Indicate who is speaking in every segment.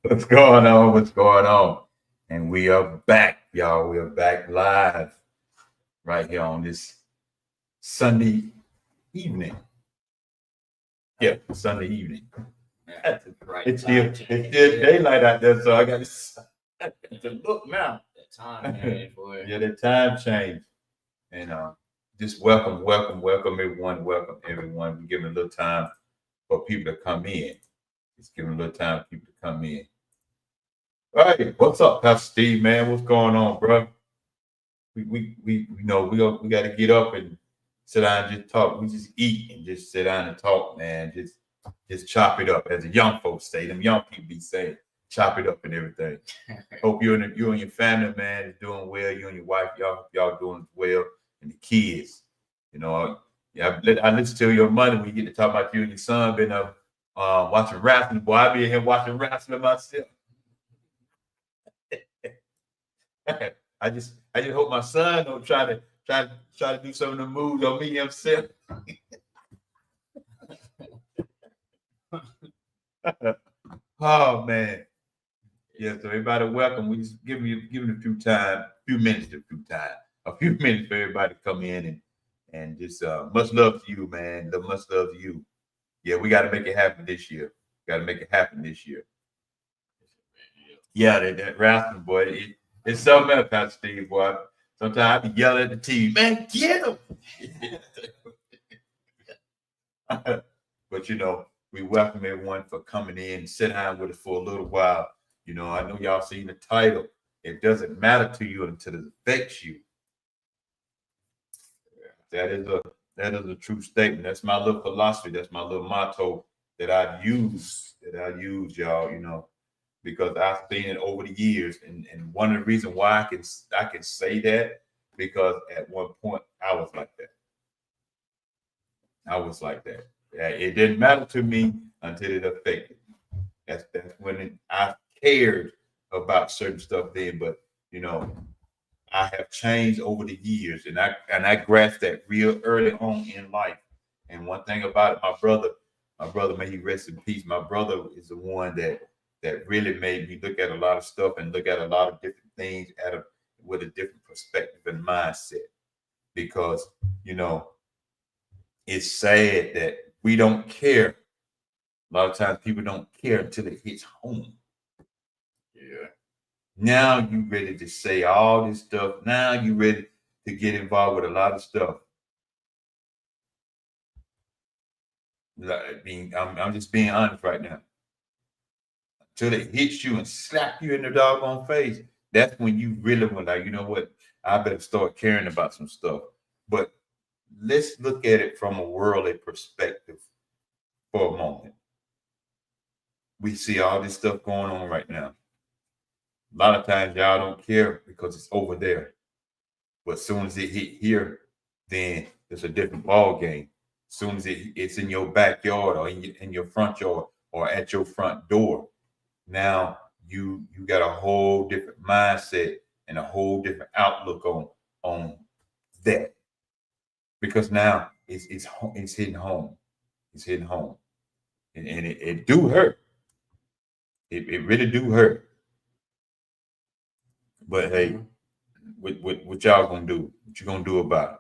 Speaker 1: What's going on? What's going on? And we are back, y'all. We are back live right here on this Sunday evening. Yeah, Sunday evening.
Speaker 2: Yeah, right.
Speaker 1: It's still daylight out there, so I got to look now.
Speaker 2: The time change, boy.
Speaker 1: Yeah, the time change. And just welcome everyone. Welcome everyone. We're giving a little time for people to come in. Just giving a little time for people to come in. Hey, what's up, Pastor Steve, man? What's going on, bro? We you know we got to get up and sit down and just talk. We just eat and just sit down and talk, man. Just chop it up, as the young folks say. Them young people be saying, chop it up and everything. Hope you and your family, man, is doing well. You and your wife, y'all doing well, and the kids. You know, yeah, I listen to your money when you get to talk about you and your son been watching wrestling. Boy, I be in here watching wrestling myself. I just hope my son don't try to do some of the moves on me himself. Oh man. Yeah, so everybody welcome. We just giving a few minutes for everybody to come in and just much love to you, man. Much love to you. Yeah, we gotta make it happen this year. Gotta make it happen this year. Yeah, that wrestling boy. It's something else, Pastor Steve, boy. Sometimes I be yelling at the TV, man, get him. But we welcome everyone for coming in and sit down with us for a little while. I know y'all seen the title. It doesn't matter to you until it affects you. That is a true statement. That's my little philosophy. That's my little motto that I use, y'all, because I've seen it over the years. And one of the reasons why I can say that, because at one point I was like that. It didn't matter to me until it affected me. That's when I cared about certain stuff then. But I have changed over the years, and I grasped that real early on in life. And one thing about it, my brother, may he rest in peace. My brother is the one that really made me look at a lot of stuff and look at a lot of different things with a different perspective and mindset. Because it's sad that we don't care. A lot of times people don't care until it hits home. Yeah. Now you ready to say all this stuff. Now you ready to get involved with a lot of stuff. I'm just being honest right now. Until it hits you and slap you in the doggone face, that's when you really want, like, you know what? I better start caring about some stuff. But let's look at it from a worldly perspective for a moment. We see all this stuff going on right now. A lot of times y'all don't care because it's over there. But as soon as it hit here, then it's a different ball game. As soon as it's in your backyard or in your front yard or at your front door, now you got a whole different mindset and a whole different outlook on that. Because now it's hitting home. It's hitting home. And it do hurt. It really do hurt. But hey, what y'all gonna do? What you gonna do about it?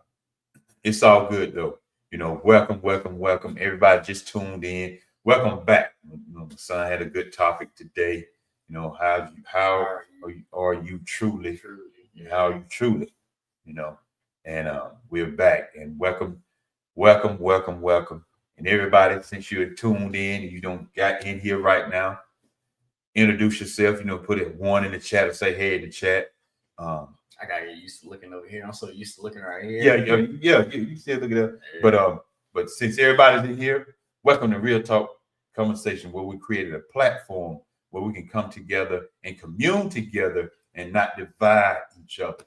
Speaker 1: It's all good though. Welcome. Everybody just tuned in. Welcome back. My son had a good topic today. How are you truly? How are you truly? And we're back and welcome. And everybody, since you're tuned in and you don't got in here right now, introduce yourself. Put it one in the chat or say hey in the chat.
Speaker 2: I gotta get used to looking over here. I'm so used to looking right here.
Speaker 1: Yeah. You still look it up. But since everybody's in here, welcome to Real Talk Conversation, where we created a platform where we can come together and commune together and not divide each other.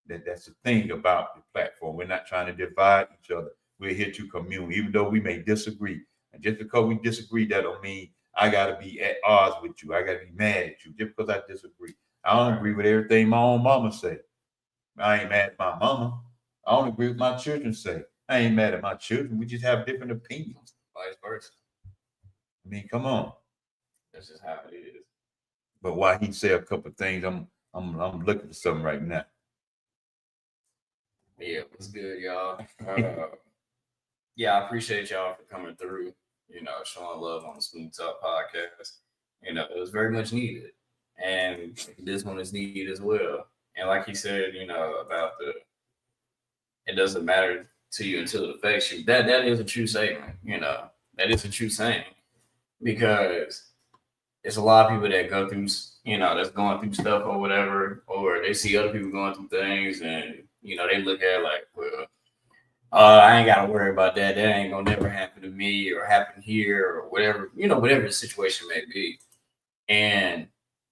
Speaker 1: That's the thing about the platform. We're not trying to divide each other. We're here to commune, even though we may disagree. And just because we disagree, that don't mean I gotta be at odds with you. I gotta be mad at you just because I disagree. I don't agree with everything my own mama say. I ain't mad at my mama. I don't agree with my children say. I ain't mad at my children. We just have different opinions.
Speaker 2: Vice versa.
Speaker 1: I mean, come on.
Speaker 2: That's just how it is.
Speaker 1: But while he say a couple of things, I'm looking for something right now.
Speaker 2: Yeah, what's good, y'all? Yeah, I appreciate y'all for coming through. You know, showing love on the Smooth Talk podcast. You know, it was very much needed, and this one is needed as well. And like he said, you know, about the it doesn't matter to you until it affects you. That is a true statement. You know, that is a true saying because it's a lot of people that go through, you know, that's going through stuff or whatever, or they see other people going through things, and you know, they look at it like, well, I ain't got to worry about that. That ain't gonna never happen to me or happen here or whatever, you know, whatever the situation may be. And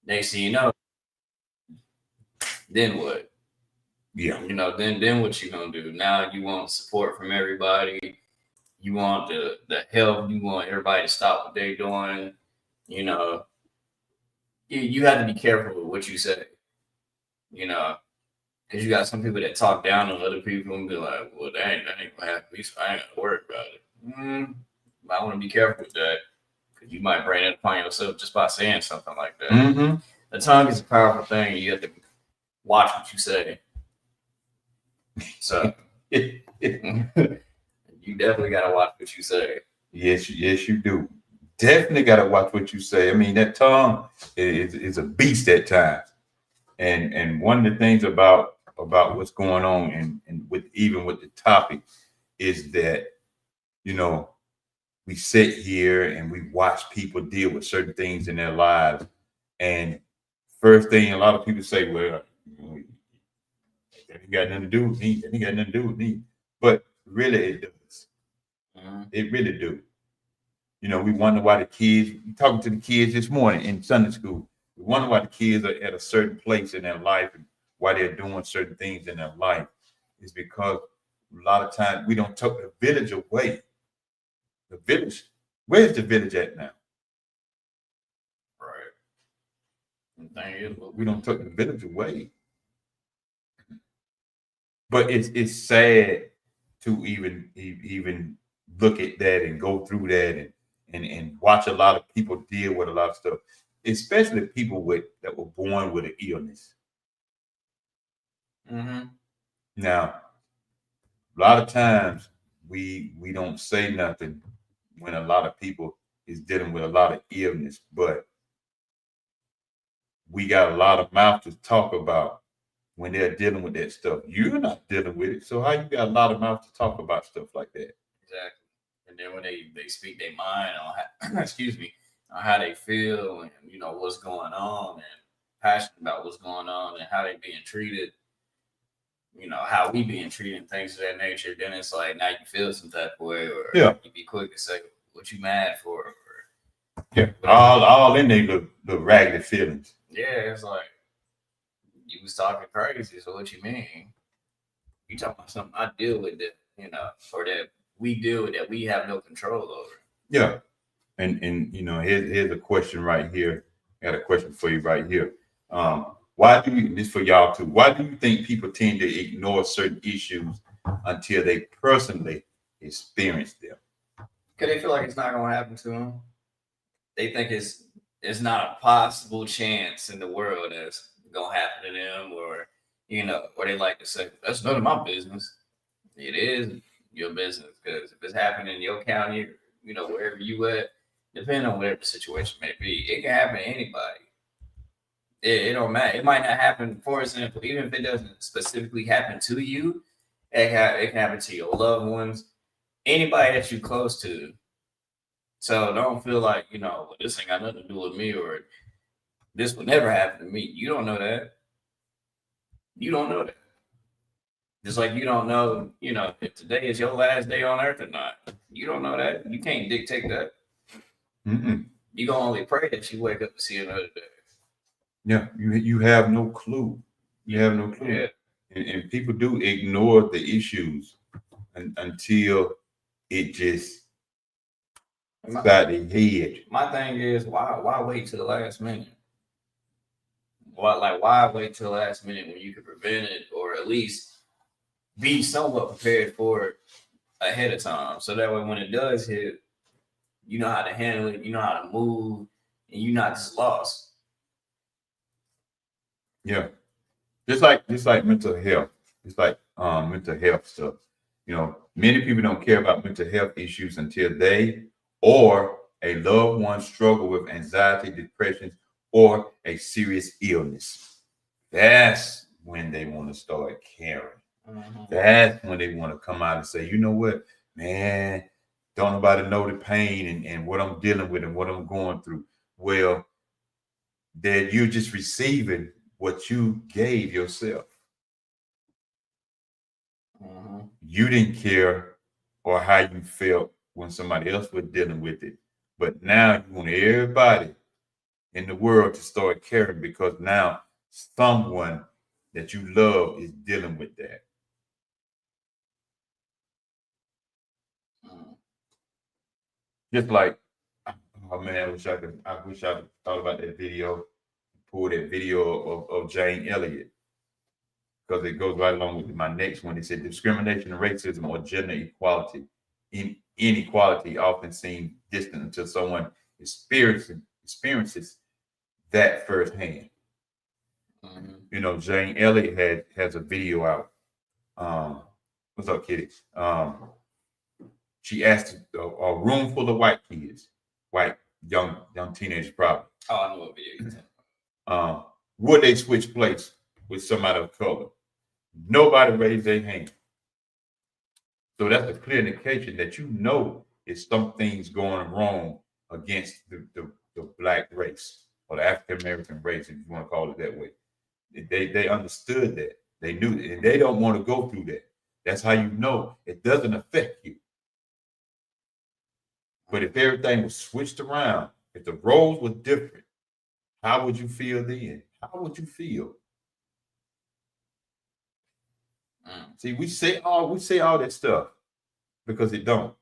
Speaker 2: they see, you know, then what?
Speaker 1: Yeah.
Speaker 2: You know, then what you gonna do? Now you want support from everybody. You want the help. You want everybody to stop what they're doing. You know, you have to be careful with what you say. You know, because you got some people that talk down on other people and be like, well, that ain't gonna happen. So I ain't gotta worry about it. I want to be careful with that because you might bring it upon yourself just by saying something like that.
Speaker 1: Mm-hmm.
Speaker 2: The tongue is a powerful thing. You have to watch what you say. So you definitely gotta watch what you say.
Speaker 1: Yes, you do. Definitely gotta watch what you say. I mean, that tongue is a beast at times. And one of the things about what's going on and with even with the topic is that, you know, we sit here and we watch people deal with certain things in their lives. And first thing a lot of people say, well, that ain't got nothing to do with me. That ain't got nothing to do with me. But really it does. It really do. You know, we wonder why the kids, talking to the kids this morning in Sunday school, we wonder why the kids are at a certain place in their life and why they're doing certain things in their life. Is because a lot of times we don't take the village away. The village, where's the village at now?
Speaker 2: Right. The thing is,
Speaker 1: We don't take the village away. But it's sad to even look at that and go through that and watch a lot of people deal with a lot of stuff, especially people that were born with an illness.
Speaker 2: Mm-hmm.
Speaker 1: Now, a lot of times we don't say nothing when a lot of people is dealing with a lot of illness, but we got a lot of mouth to talk about when they're dealing with that stuff. You're not dealing with it, so how you got a lot of mouth to talk about stuff like that?
Speaker 2: Exactly. And then when they speak their mind on how, excuse me, on how they feel and you know what's going on and passionate about what's going on and how they being treated, you know, how we being treated and things of that nature, then it's like now you feel some type of way or
Speaker 1: Yeah.
Speaker 2: you be quick to say what you mad for or
Speaker 1: Yeah. All in there the raggedy feelings.
Speaker 2: yeah, it's like you was talking crazy, so what you mean? You talking about something I deal with that, you know, or that we deal with that we have no control over.
Speaker 1: Yeah. And you know, here's a question right here. I got a question for you right here. Why do you, this for y'all too, why do you think people tend to ignore certain issues until they personally experience them?
Speaker 2: Because they feel like it's not gonna happen to them. They think it's not a possible chance in the world that's gonna happen to them, or you know, or they like to say that's none of my business. It is your business because if it's happening in your county, you know, wherever you at, depending on whatever the situation may be, it can happen to anybody. It don't matter. It might not happen. For example, even if it doesn't specifically happen to you, it can happen to your loved ones, anybody that you close to. So don't feel like, you know, well, this ain't got nothing to do with me or this would never happen to me. You don't know that. You don't know that. Just like you don't know, you know, if today is your last day on earth or not. You don't know that. You can't dictate that.
Speaker 1: Mm-mm.
Speaker 2: You can only pray that you wake up to see another day.
Speaker 1: Yeah, you have no clue. You have no clue.
Speaker 2: Yeah.
Speaker 1: And people do ignore the issues until it just got their head.
Speaker 2: My thing is, why wait till the last minute? Why wait till the last minute when you could prevent it or at least be somewhat prepared for it ahead of time, so that way when it does hit, you know how to handle it, you know how to move, and you're not just lost.
Speaker 1: Yeah. Just like mental health. It's like mental health stuff. You know, many people don't care about mental health issues until they or a loved one struggle with anxiety, depression, or a serious illness. That's when they want to start caring. That's when they want to come out and say, you know what, man, don't nobody know the pain and what I'm dealing with and what I'm going through. Well, then you're just receiving what you gave yourself. You didn't care or how you felt when somebody else was dealing with it. But now you want everybody in the world to start caring because now someone that you love is dealing with that. Just like, oh man, I wish I could thought about that video, pull that video of Jane Elliott, because it goes right along with my next one. It said discrimination and racism or gender equality inequality often seem distant until someone experiences that firsthand. You know, Jane Elliott has a video out. What's up, Kitty? She asked a room full of white kids, white young teenagers probably.
Speaker 2: Oh, I know what video you're talking
Speaker 1: about. Would they switch place with somebody of color? Nobody raised their hand. So that's a clear indication that you know it's some things going wrong against the black race or the African American race, if you want to call it that way. They understood that. They knew it, and they don't want to go through that. That's how you know it doesn't affect you. But if everything was switched around, if the roles were different, how would you feel then? How would you feel? See, we say all that stuff because it don't.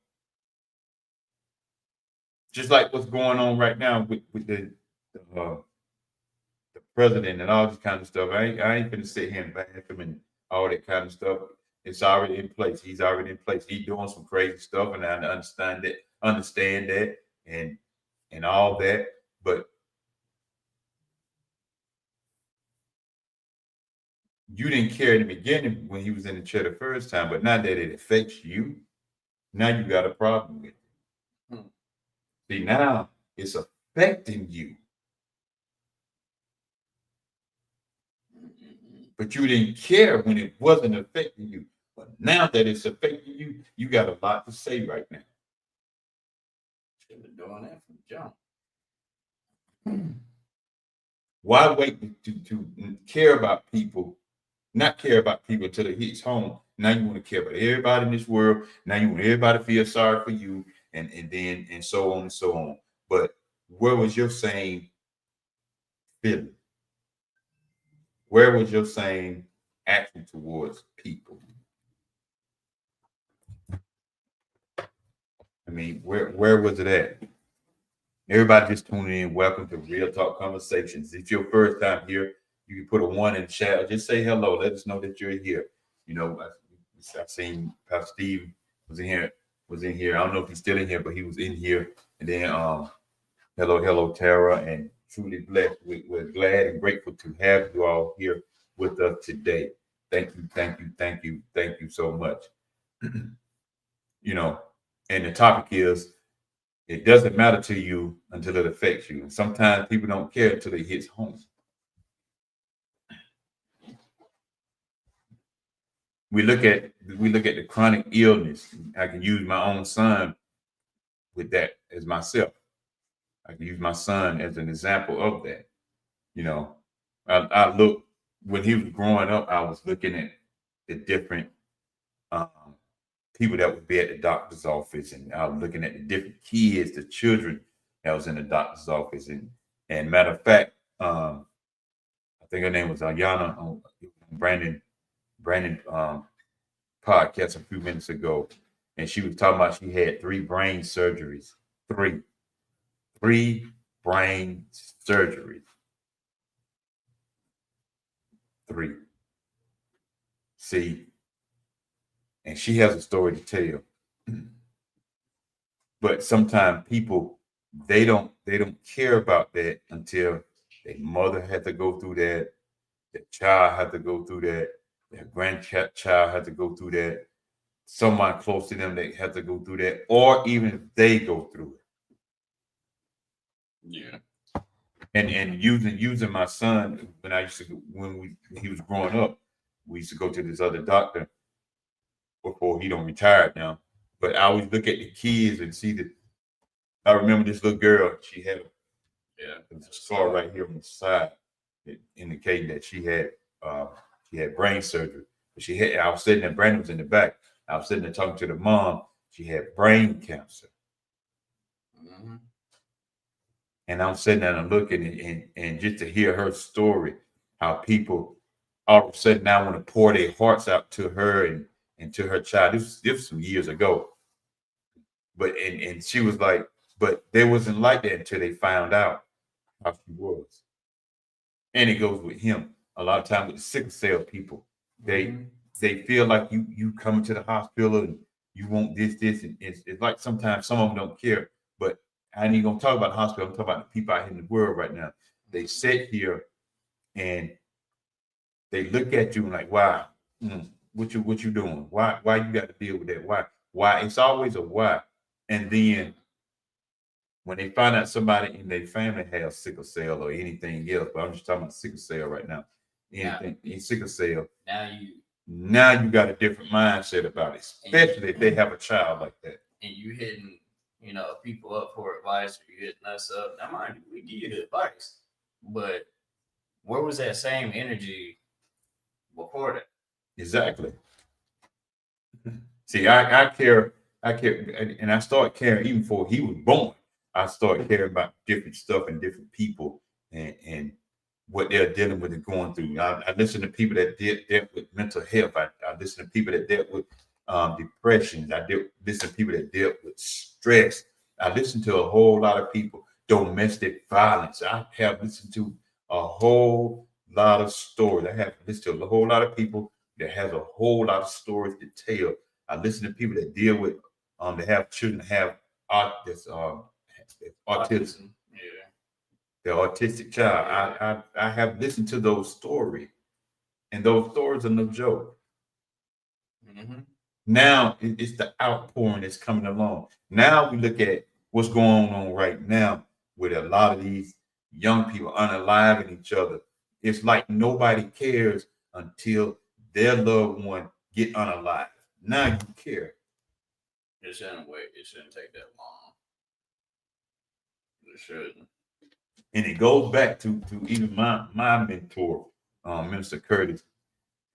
Speaker 1: Just like what's going on right now with the president and all this kind of stuff. I ain't gonna sit here and back him and all that kind of stuff. It's already in place. He's already in place. He's doing some crazy stuff, and I understand that, and all that. But you didn't care in the beginning when he was in the chair the first time, but now that it affects you, now you got a problem with it. See, now it's affecting you. But you didn't care when it wasn't affecting you. But now that it's affecting you, you got a lot to say right now.
Speaker 2: Should have been doing that from jump.
Speaker 1: Why wait to care about people, not care about people until it hits home? Now you want to care about everybody in this world. Now you want everybody to feel sorry for you, and so on and so on. But where was your same feeling? Where was your same action towards people? I mean, where was it at? Everybody just tuning in. Welcome to Real Talk Conversations. If it's your first time here, you can put a 1 in the chat or just say hello. Let us know that you're here. You know, I've seen Pastor Steve was in here. I don't know if he's still in here, but he was in here. And then hello, Tara, and truly blessed. We're glad and grateful to have you all here with us today. Thank you so much. You know, and the topic is, it doesn't matter to you until it affects you. And sometimes people don't care until it hits home. We look at the chronic illness. I can use my own son with that as myself. I can use my son as an example of that. You know, I look, when he was growing up, I was looking at the different people that would be at the doctor's office, and I was looking at the different kids, the children that was in the doctor's office. And matter of fact, I think her name was Ayana on Brandon podcast a few minutes ago, and she was talking about she had 3 brain surgeries. 3 brain surgeries. 3. See, and she has a story to tell. But sometimes people they don't care about that until their mother had to go through that, their child had to go through that, their grandchild had to go through that, someone close to them that had to go through that, or even if they go through it.
Speaker 2: Yeah.
Speaker 1: And using my son when I used to when he was growing up, we used to go to this other doctor before he don't retired now. But I always look at the kids and see that. I remember this little girl. She had a scar right here on the side, indicating that she had brain surgery. But she had. I was sitting there. Brandon was in the back. I was sitting there talking to the mom. She had brain cancer.
Speaker 2: Mm-hmm.
Speaker 1: And I'm sitting there and I'm looking and just to hear her story, how people all of a sudden now want to pour their hearts out to her and to her child. This was some years ago. But and she was like, but they wasn't like that until they found out how she was. And it goes with him. A lot of times with the sickle cell people, they they feel like you coming to the hospital and you want this, and it's like sometimes some of them don't care. But I ain't even gonna talk about the hospital. I'm talking about the people out in the world right now. They sit here and they look at you and like, wow, what you doing? Why you got to deal with that? Why? It's always a why. And then when they find out somebody in their family has sickle cell or anything else, but I'm just talking about sickle cell right now. Anything in sickle cell, now you got a different mindset about it, especially if they have a child like that.
Speaker 2: And you hitting, people up for advice, or you hitting us up. Now, mind you, we give you the advice, but where was that same energy before that?
Speaker 1: Exactly. See, I care, and I started caring even before he was born. I started caring about different stuff and different people and what they're dealing with and going through. I listen to people that dealt with mental health. I listen to people that dealt with depression. Listen to people that dealt with stress. I listen to a whole lot of people, domestic violence. I have listened to a whole lot of stories. I have listened to a whole lot of people that has a whole lot of stories to tell. I listen to people that deal with that have children that have autism.
Speaker 2: Yeah.
Speaker 1: The autistic child. I have listened to those stories, and those stories are no joke.
Speaker 2: Mm-hmm.
Speaker 1: Now it's the outpouring that's coming along. Now we look at what's going on right now with a lot of these young people unaliving each other. It's like nobody cares until their loved one get unalived. Now you care.
Speaker 2: It shouldn't wait. It shouldn't take that long. It shouldn't.
Speaker 1: And it goes back to even my mentor, Minister Curtis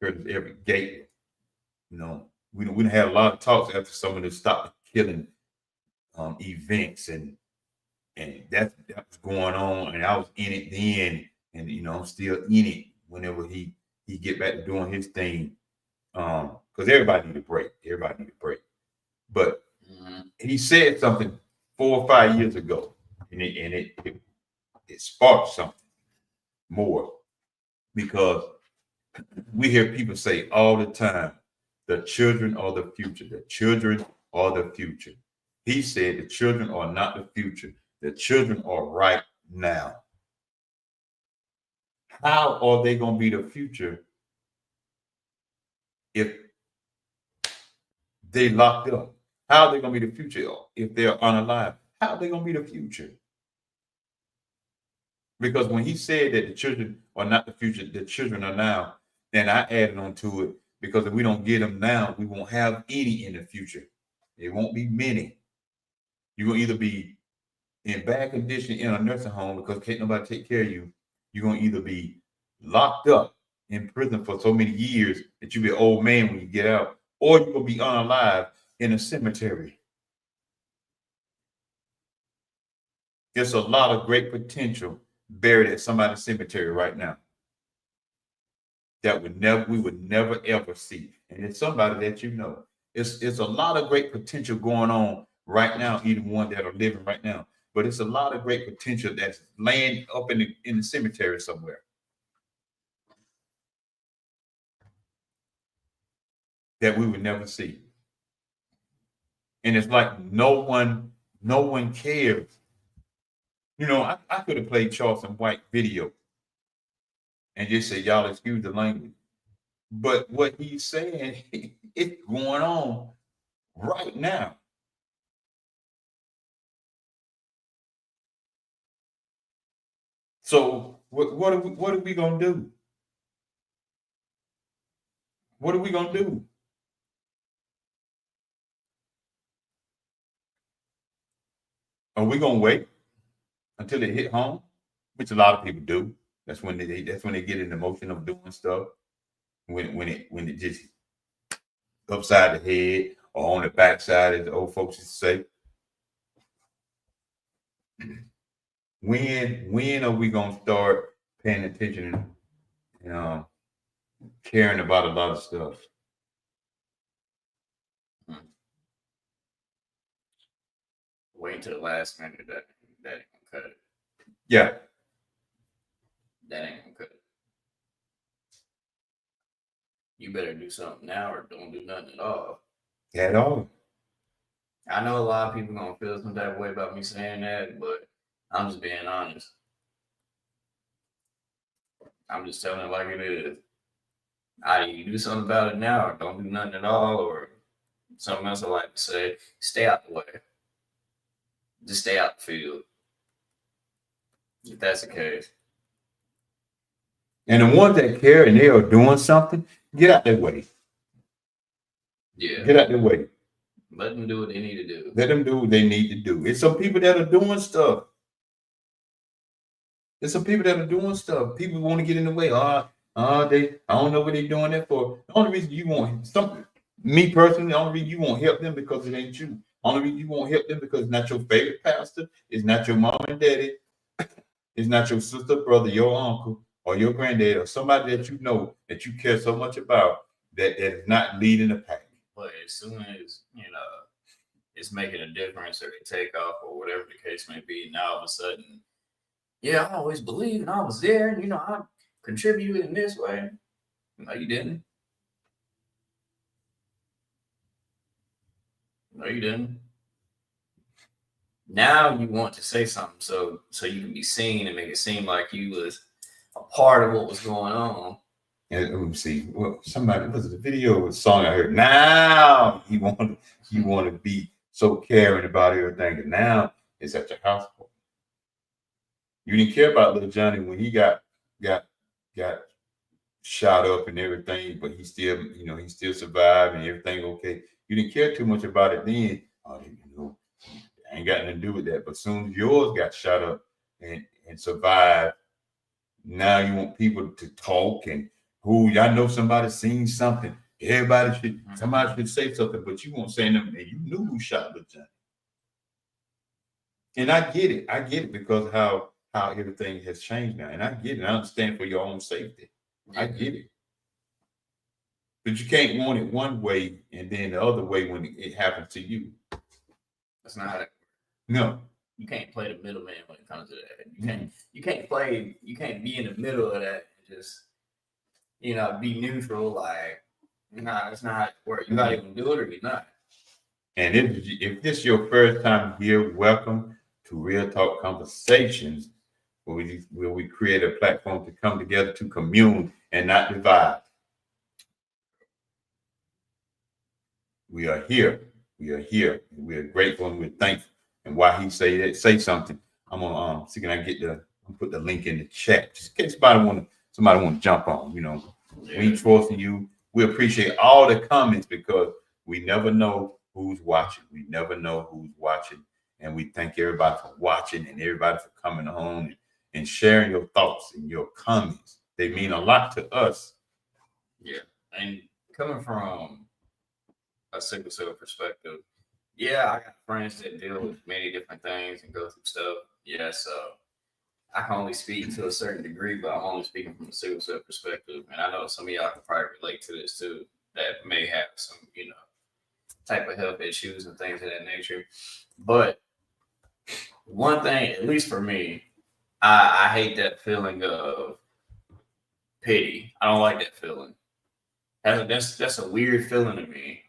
Speaker 1: Everett Gate. We done had a lot of talks after some of them stopped killing events and that was going on, and I was in it then, and I'm still in it whenever he get back to doing his thing. Because everybody need a break. Everybody need a break. But he said something 4 or 5 years ago, and it sparked something more because we hear people say all the time, the children are the future. The children are the future. He said the children are not the future. The children are right now. How are they going to be the future if they locked up? How are they going to be the future if they're unalive? How are they going to be the future? Because when he said that the children are not the future, the children are now, then I added on to it because if we don't get them now, we won't have any in the future. It won't be many. You're going to either be in bad condition in a nursing home because can't nobody take care of you. You're going to either be locked up in prison for so many years that you'll be an old man when you get out, or you're going to be unalive in a cemetery. There's a lot of great potential buried at somebody's cemetery right now that we would never ever see. And it's somebody that It's a lot of great potential going on right now, even one that are living right now. But it's a lot of great potential that's laying up in the cemetery somewhere that we would never see. And it's like no one cares You know, I could have played Charleston White video and just say, y'all excuse the language. But what he's saying, it's going on right now. So what are we gonna do? What are we gonna do? Are we gonna wait until it hit home? Which a lot of people do. That's when they get in the motion of doing stuff. When it just upside the head or on the backside, as the old folks used to say. When are we gonna start paying attention and caring about a lot of stuff?
Speaker 2: Wait until the last minute. That ain't gonna cut it.
Speaker 1: Yeah.
Speaker 2: That ain't gonna cut it. You better do something now or don't do nothing at all.
Speaker 1: At all.
Speaker 2: I know a lot of people gonna feel some type of way about me saying that, but I'm just being honest. I'm just telling it like it is. Either you do something about it now or don't do nothing at all, or something else I like to say, stay out the way. Just stay out the field. If that's the case.
Speaker 1: And the ones that care and they are doing something, get out their way.
Speaker 2: Yeah.
Speaker 1: Get out their way.
Speaker 2: Let them do what they need to do.
Speaker 1: Let them do what they need to do. It's some people that are doing stuff. There's some people that are doing stuff. People want to get in the way. I don't know what they're doing that for. The only reason you want me personally, the only reason you won't help them because it ain't you. The only reason you won't help them because it's not your favorite pastor, it's not your mom and daddy, it's not your sister, brother, your uncle, or your granddad, or somebody that you know that you care so much about that is not leading the pack.
Speaker 2: But as soon as it's making a difference, or they take off, or whatever the case may be, now all of a sudden, yeah, I always believed and I was there, and I contributed in this way. No, you didn't. No, you didn't. Now you want to say something so you can be seen and make it seem like you was a part of what was going on.
Speaker 1: And let me see. Well, somebody was it a video or a song I heard. Now you want to be so caring about everything, and now it's at your house. You didn't care about little Johnny when he got shot up and everything, but he still survived and everything okay. You didn't care too much about it then. I ain't got nothing to do with that. But soon as yours got shot up and survived, now you want people to talk and y'all know somebody seen something. Somebody should say something, but you won't say nothing. And you knew who shot little Johnny. And I get it because how everything has changed now. And I get it. I understand for your own safety. I get it. But you can't want it one way and then the other way when it happens to you.
Speaker 2: That's not how it.
Speaker 1: No.
Speaker 2: You can't play the middleman when it comes to that. You can't be in the middle of that and just be neutral. Like, nah, it's not where you gotta even do it or you're not.
Speaker 1: And if this is your first time here, welcome to Real Talk Conversations, where we create a platform to come together to commune and not divide. We are here. We are here. We are grateful and we're thankful. And while he say something, I'm gonna see can I put the link in the chat just in case somebody want to jump on. We trusting you. We appreciate all the comments because we never know who's watching. We never know who's watching, and we thank everybody for watching and everybody for coming on and sharing your thoughts and your comments. They mean a lot to us.
Speaker 2: Yeah, and coming from a sickle cell perspective, yeah, I got friends that deal with many different things and go through stuff. Yeah, so I can only speak to a certain degree, but I'm only speaking from a sickle cell perspective. And I know some of y'all can probably relate to this too, that may have some, type of health issues and things of that nature. But one thing, at least for me, I hate that feeling of pity. I don't like that feeling. That's a weird feeling to me.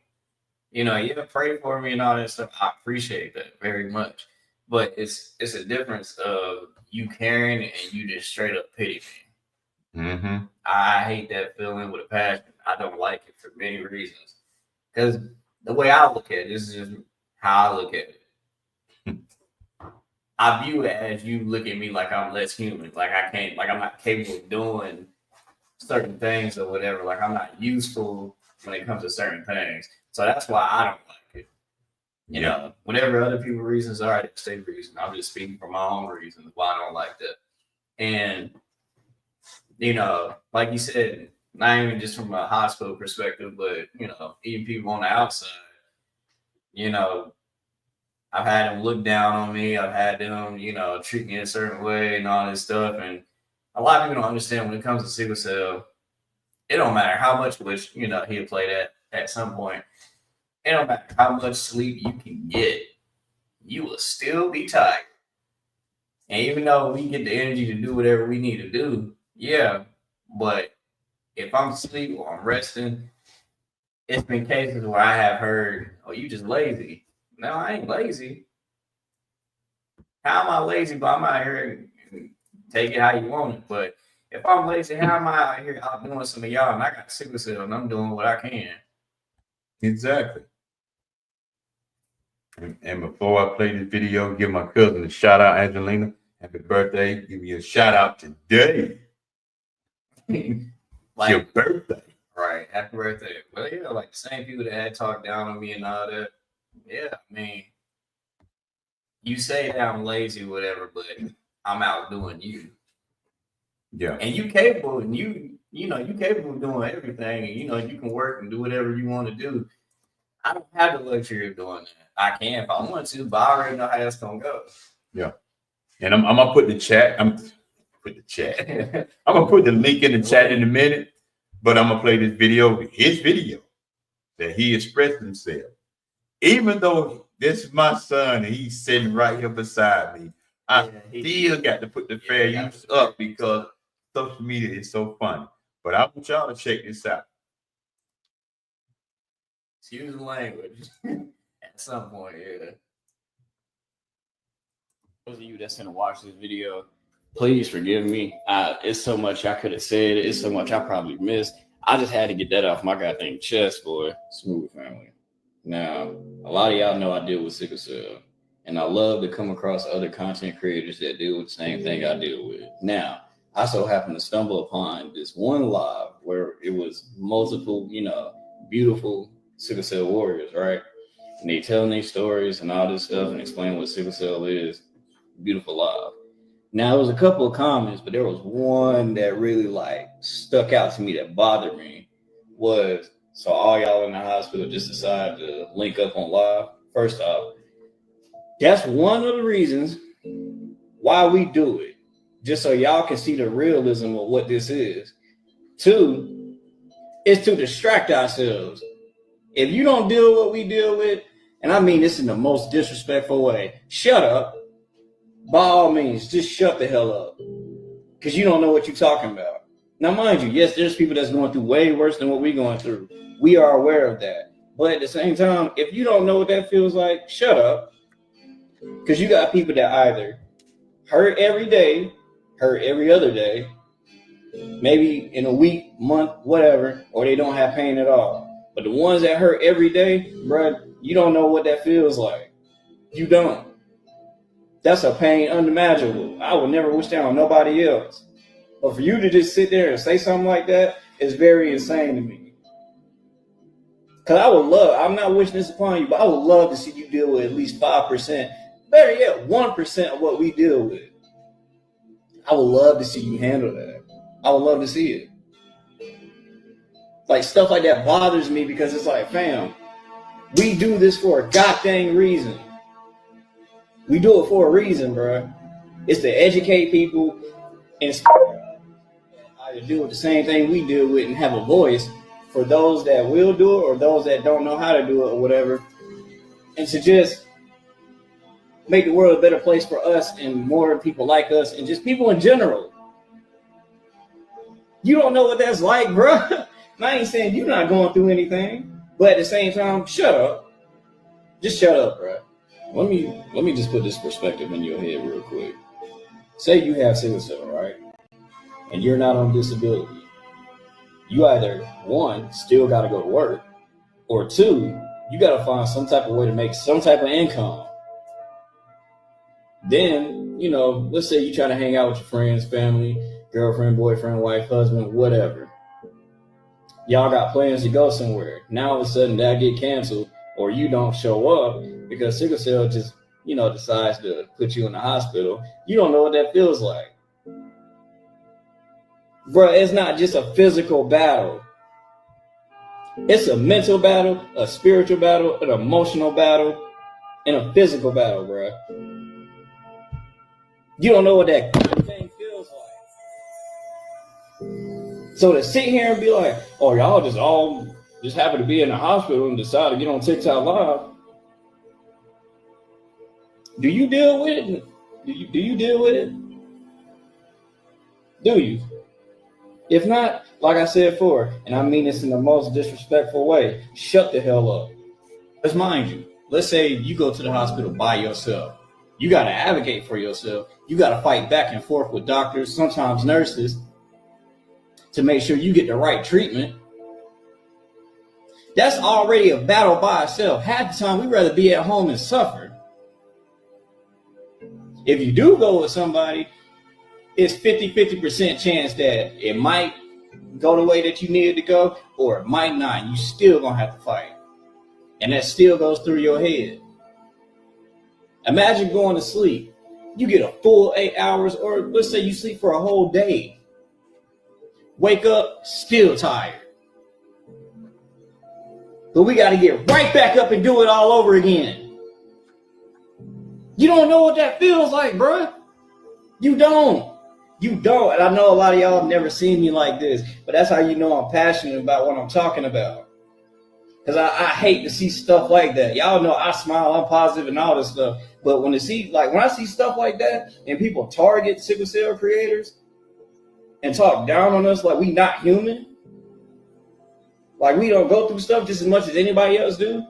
Speaker 2: Yeah, pray for me and all that stuff. I appreciate that very much. But it's a difference of you caring and you just straight up pity me.
Speaker 1: Mm-hmm.
Speaker 2: I hate that feeling with a passion. I don't like it for many reasons. Because the way I look at it, this is just how I look at it. I view it as you look at me like I'm less human, like I can't, like I'm not capable of doing certain things or whatever. Like I'm not useful when it comes to certain things. So that's why I don't like it. You know, whatever other people's reasons are, it's their reason. I'm just speaking for my own reasons why I don't like that. And you know, like you said, not even just from a hospital perspective, but you know, even people on the outside, you know, I've had them look down on me. I've had them, you know, treat me a certain way and all this stuff. And a lot of people don't understand when it comes to sickle cell, it don't matter how much, which, you know, he'll play that at some point. It don't matter how much sleep you can get, you will still be tired. And even though we get the energy to do whatever we need to do, yeah, but if I'm asleep or I'm resting, it's been cases where I have heard, "Oh, you just lazy." No, I ain't lazy. How am I lazy? But I'm out here and take it how you want it. But if I'm lazy, how am I out here outdoing some of y'all? And I got sickle cell, and I'm doing what I can.
Speaker 1: Exactly. And before I play this video, give my cousin a shout out, Angelina. Happy birthday. Give you a shout out today. It's your birthday.
Speaker 2: Right. Happy birthday. Well, yeah, like the same people that had talked down on me and all that. Yeah, I mean, you say that I'm lazy, whatever, but I'm out doing you.
Speaker 1: Yeah.
Speaker 2: And you capable, and you know, you capable of doing everything, and you know, you can work and do whatever you want to do. I don't have the luxury of doing that. I can if I want to, but I already know how that's gonna go.
Speaker 1: Yeah. And I'm gonna put the chat. I'm gonna put the link in the chat in a minute, but I'm gonna play this video, his video, that he expressed himself. Even though this is my son and he's sitting right here beside me, I still got to put the fair use up because social media is so funny. But I want y'all to check this out.
Speaker 2: Excuse the language. At some point, yeah. Those of you that's gonna watch this video, please forgive me. It's so much I could have said. It's so much I probably missed. I just had to get that off my goddamn chest, boy. Smooth family. Now, a lot of y'all know I deal with sickle cell, and I love to come across other content creators that deal with the same thing I deal with. Now, I so happened to stumble upon this one live where it was multiple, you know, beautiful sickle cell warriors, right? And they telling their stories and all this stuff and explaining what sickle cell is. Beautiful live. Now, there was a couple of comments, but there was one that really like stuck out to me that bothered me. Was so all y'all in the hospital just decided to link up on live. First off, that's one of the reasons why we do it, just so y'all can see the realism of what this is. Two, is to distract ourselves. If you don't deal with what we deal with, and I mean this in the most disrespectful way, shut up. By all means, just shut the hell up. Because you don't know what you're talking about. Now, mind you, yes, there's people that's going through way worse than what we're going through. We are aware of that. But at the same time, if you don't know what that feels like, shut up. Because you got people that either hurt every day, hurt every other day, maybe in a week, month, whatever, or they don't have pain at all. But the ones that hurt every day, bruh, you don't know what that feels like. You don't. That's a pain unimaginable. I would never wish that on nobody else. But for you to just sit there and say something like that is very insane to me. Because I would love, I'm not wishing this upon you, but I would love to see you deal with at least 5%, better yet, 1% of what we deal with. I would love to see you handle that. I would love to see it. Like stuff like that bothers me because it's like, fam, we do this for a goddamn reason. We do it for a reason, bro. It's to educate people and either deal with the same thing we deal with and have a voice for those that will do it or those that don't know how to do it or whatever. And to just make the world a better place for us and more people like us and just people in general. You don't know what that's like, bro. I ain't saying you're not going through anything, but at the same time, shut up. Just shut up, bro.
Speaker 3: let me just put this perspective in your head real quick. Say you have sickle cell, right? And you're not on disability. You either one still got to go to work, or two, you got to find some type of way to make some type of income. Then, let's say you try to hang out with your friends, family, girlfriend, boyfriend, wife, husband, whatever. Y'all got plans to go somewhere. Now all of a sudden that get canceled, or you don't show up because sickle cell just, decides to put you in the hospital. You don't know what that feels like. Bro, it's not just a physical battle. It's a mental battle, a spiritual battle, an emotional battle, and a physical battle, bro. You don't know what that thing feels like. So to sit here and be like, oh, y'all just happen to be in the hospital and decide to get on TikTok Live. Do you deal with it? Do you deal with it? Do you? If not, like I said before, and I mean this in the most disrespectful way, shut the hell up. Because mind you, let's say you go to the hospital by yourself. You got to advocate for yourself. You got to fight back and forth with doctors, sometimes nurses, to make sure you get the right treatment. That's already a battle by itself. Half the time, we'd rather be at home and suffer. If you do go with somebody, it's 50% chance that it might go the way that you needed to go, or it might not. You still gonna have to fight. And that still goes through your head. Imagine going to sleep. You get a full 8 hours, or let's say you sleep for a whole day. Wake up, still tired. But we got to get right back up and do it all over again. You don't know what that feels like, bruh. You don't. You don't. And I know a lot of y'all have never seen me like this, but that's how you know I'm passionate about what I'm talking about. Because I hate to see stuff like that. Y'all know I smile, I'm positive and all this stuff. But when I see stuff like that and people target sickle cell creators and talk down on us like we not human, like we don't go through stuff just as much as anybody else do,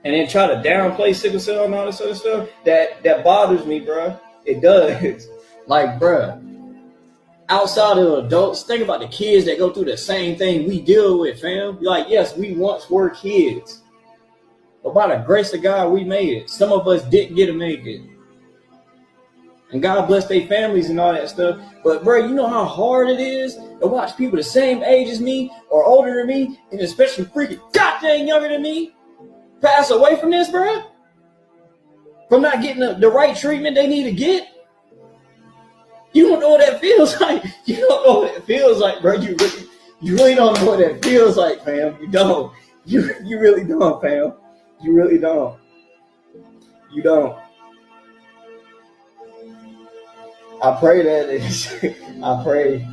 Speaker 3: and then try to downplay sickle cell and all this other stuff, that bothers me, bro. It does. Like, bro, outside of adults, think about the kids that go through the same thing we deal with, fam. Like, yes, we once were kids, but by the grace of God, we made it. Some of us didn't get to make it, and God bless their families and all that stuff. But, bro, you know how hard it is to watch people the same age as me or older than me, and especially freaking goddamn younger than me, pass away from this, bro? From not getting the right treatment they need to get? You don't know what that feels like. You don't know what it feels like, bro. You really don't know what that feels like, fam. You don't. You really don't, fam. You really don't. You don't. I pray that I pray,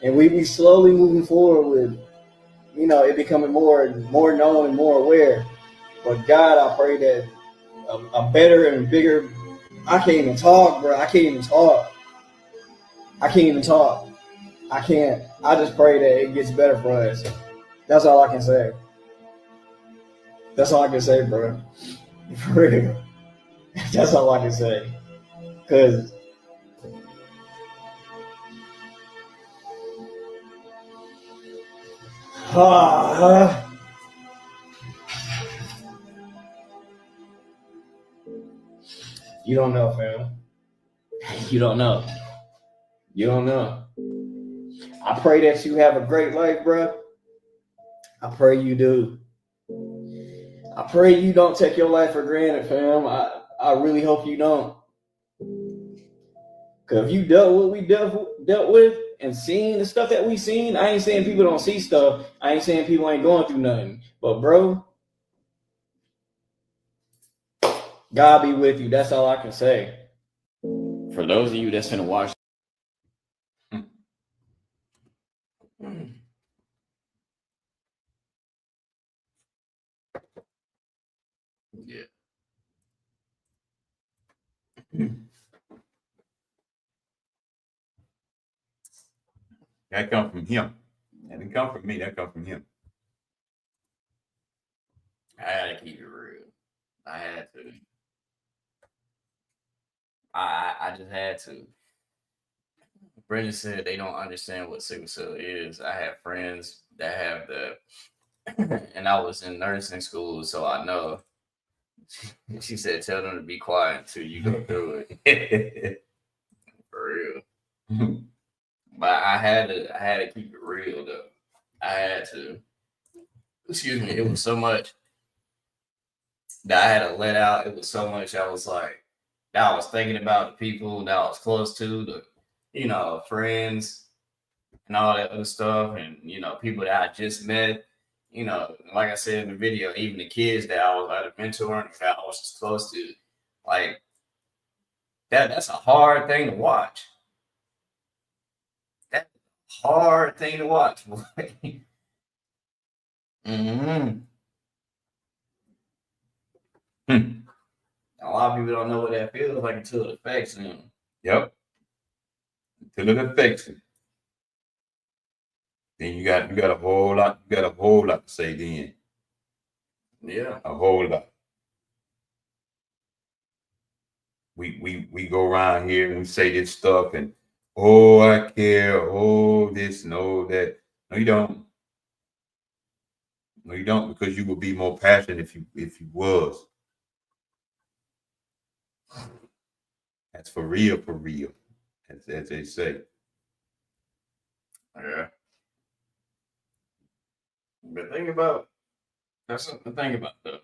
Speaker 3: and we be slowly moving forward with, it becoming more known and more aware. But God, I pray that a better and bigger. I can't even talk, bro. I can't even talk. I just pray that it gets better for us. That's all I can say. That's all I can say, bro. For real. That's all I can say. Because you don't know, fam. You don't know. You don't know. I pray that you have a great life, bro. I pray you do. I pray you don't take your life for granted, fam. I really hope you don't. Because if you dealt with what we dealt with and seen the stuff that we seen, I ain't saying people don't see stuff. I ain't saying people ain't going through nothing. But, bro, God be with you. That's all I can say. For those of you that's gonna watch.
Speaker 1: Yeah. That come from him. That didn't come from me. That come from him.
Speaker 2: I gotta keep it real. I had to. I just had to. Brendan said they don't understand what sickle cell is. I have friends that have the, and I was in nursing school, so I know. She said, "Tell them to be quiet until you go through it." For real. But I had to keep it real though. I had to. Excuse me. It was so much that I had to let out. It was so much I was like, that I was thinking about the people that I was close to, the friends and all that other stuff, and people that I just met. Like I said in the video, even the kids that I was at a mentor and that I was just close to, like that's a hard thing to watch. That's a hard thing to watch, boy. Hmm. A lot of people don't know what that feels like until it affects them.
Speaker 1: Yep. Until it affects it. Then you got a whole lot, to say then.
Speaker 2: Yeah.
Speaker 1: A whole lot. We go around here and we say this stuff and oh I care, oh this and oh that. No, you don't. No, you don't, because you would be more passionate if you was. That's for real, as they say.
Speaker 2: Yeah. But that's something to think about though.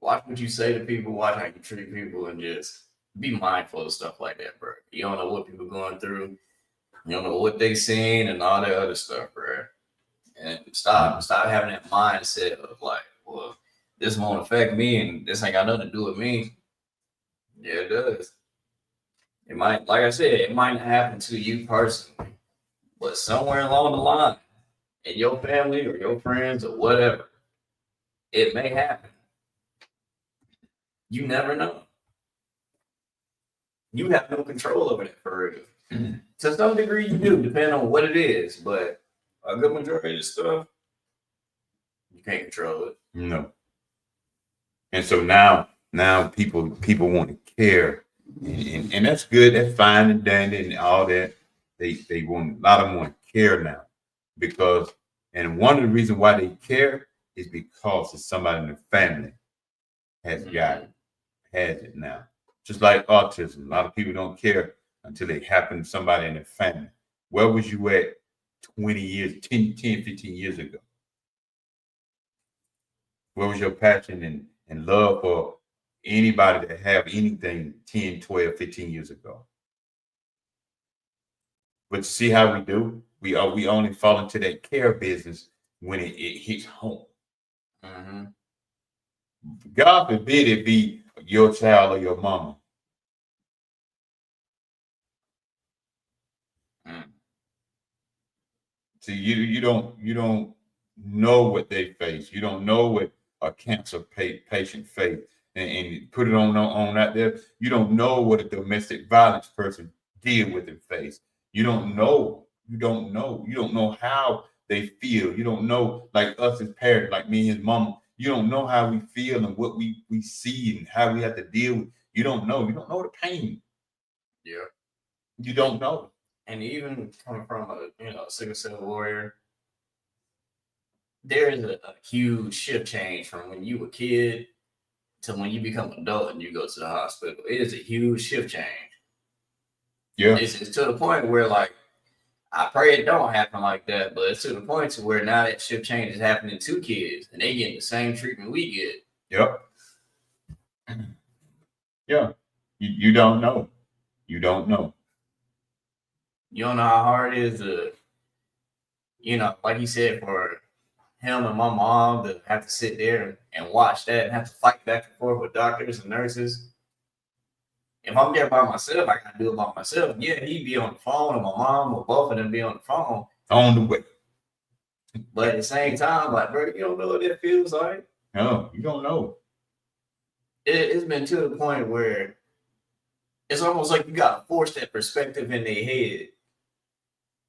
Speaker 2: Watch what you say to people, watch how you treat people, and just be mindful of stuff like that, bro. You don't know what people going through. You don't know what they seen and all that other stuff, bro. And stop having that mindset of like, well, this won't affect me and this ain't got nothing to do with me. Yeah, it does. It might, like I said, it might not happen to you personally, but somewhere along the line, in your family or your friends or whatever, it may happen. You never know. You have no control over that for real. To some degree, you do, depending on what it is, but a good majority of the stuff, you can't control it.
Speaker 1: No. And so now people want to care, and that's good. That's fine and dandy and all that. They want, a lot of them want to care now, because, and one of the reasons why they care is because it's somebody in the family has it now. Just like autism, a lot of people don't care until it happened to somebody in their family. Where was you at 20 years, 10, 15 years ago? Where was your passion and love for anybody that have anything 10, 12, 15 years ago? But you see how we do? We only fall into that care business when it hits home.
Speaker 2: Mm-hmm.
Speaker 1: God forbid it be your child or your mama. See, you don't know what they face. You don't know what a cancer patient face, and put it on out there. You don't know what a domestic violence person deal with and face. You don't know. You don't know how they feel. You don't know, like us as parents, like me and his mama. You don't know how we feel and what we see and how we have to deal with. You don't know. You don't know the pain.
Speaker 2: Yeah.
Speaker 1: You don't know.
Speaker 2: And even coming from a sickle cell warrior, there is a huge shift change from when you were a kid to when you become an adult and you go to the hospital. It is a huge shift change.
Speaker 1: Yeah.
Speaker 2: It's to the point where, like, I pray it don't happen like that, but it's to the point to where now that shift change is happening to kids and they getting the same treatment we get.
Speaker 1: Yep. Yeah. You don't know. You don't know.
Speaker 2: You don't know how hard it is to, like you said, for him and my mom to have to sit there and watch that and have to fight back and forth with doctors and nurses. If I'm there by myself, I gotta do it by myself. Yeah, he'd be on the phone, or my mom, or both of them be on the phone.
Speaker 1: On the way.
Speaker 2: But at the same time, like, bro, you don't know what it feels like.
Speaker 1: No, you don't know.
Speaker 2: It's been to the point where it's almost like you gotta force that perspective in their head.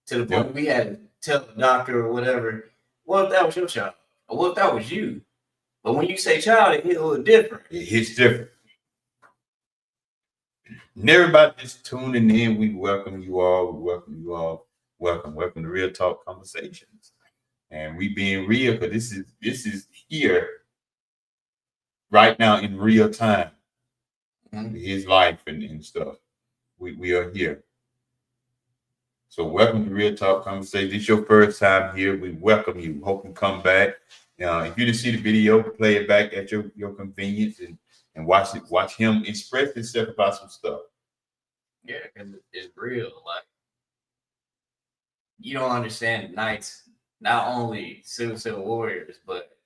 Speaker 2: To the point we had to tell the doctor or whatever, what if that was your child? Or what if that was you? But when you say child, it hit a little different.
Speaker 1: It hits different. And everybody just tuning in, we welcome you all. We welcome you all. Welcome to Real Talk Conversations. And we being real because this is here right now in real time. His life and stuff. We are here. So welcome to Real Talk Conversation. This is your first time here. We welcome you. Hope you come back. If you didn't see the video, play it back at your convenience and watch it. Watch him express himself about some stuff.
Speaker 2: Yeah, because it's real. Like, you don't understand the nights, not only civil warriors, but,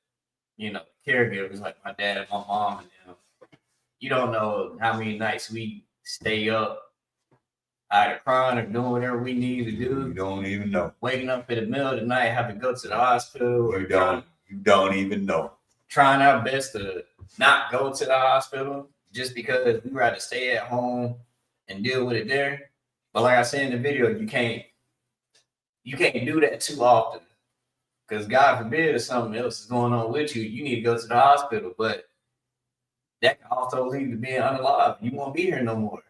Speaker 2: you know, caregivers like my dad and my mom and them. You don't know how many nights we stay up, either crying or doing whatever we need to do.
Speaker 1: You don't even know.
Speaker 2: Waking up in the middle of the night, have to go to the hospital.
Speaker 1: You don't even know.
Speaker 2: Trying our best to not go to the hospital just because we rather stay at home and deal with it there. But like I said in the video, you can't do that too often. Because God forbid if something else is going on with you, you need to go to the hospital. But that can also lead to being unalive. You won't be here no more.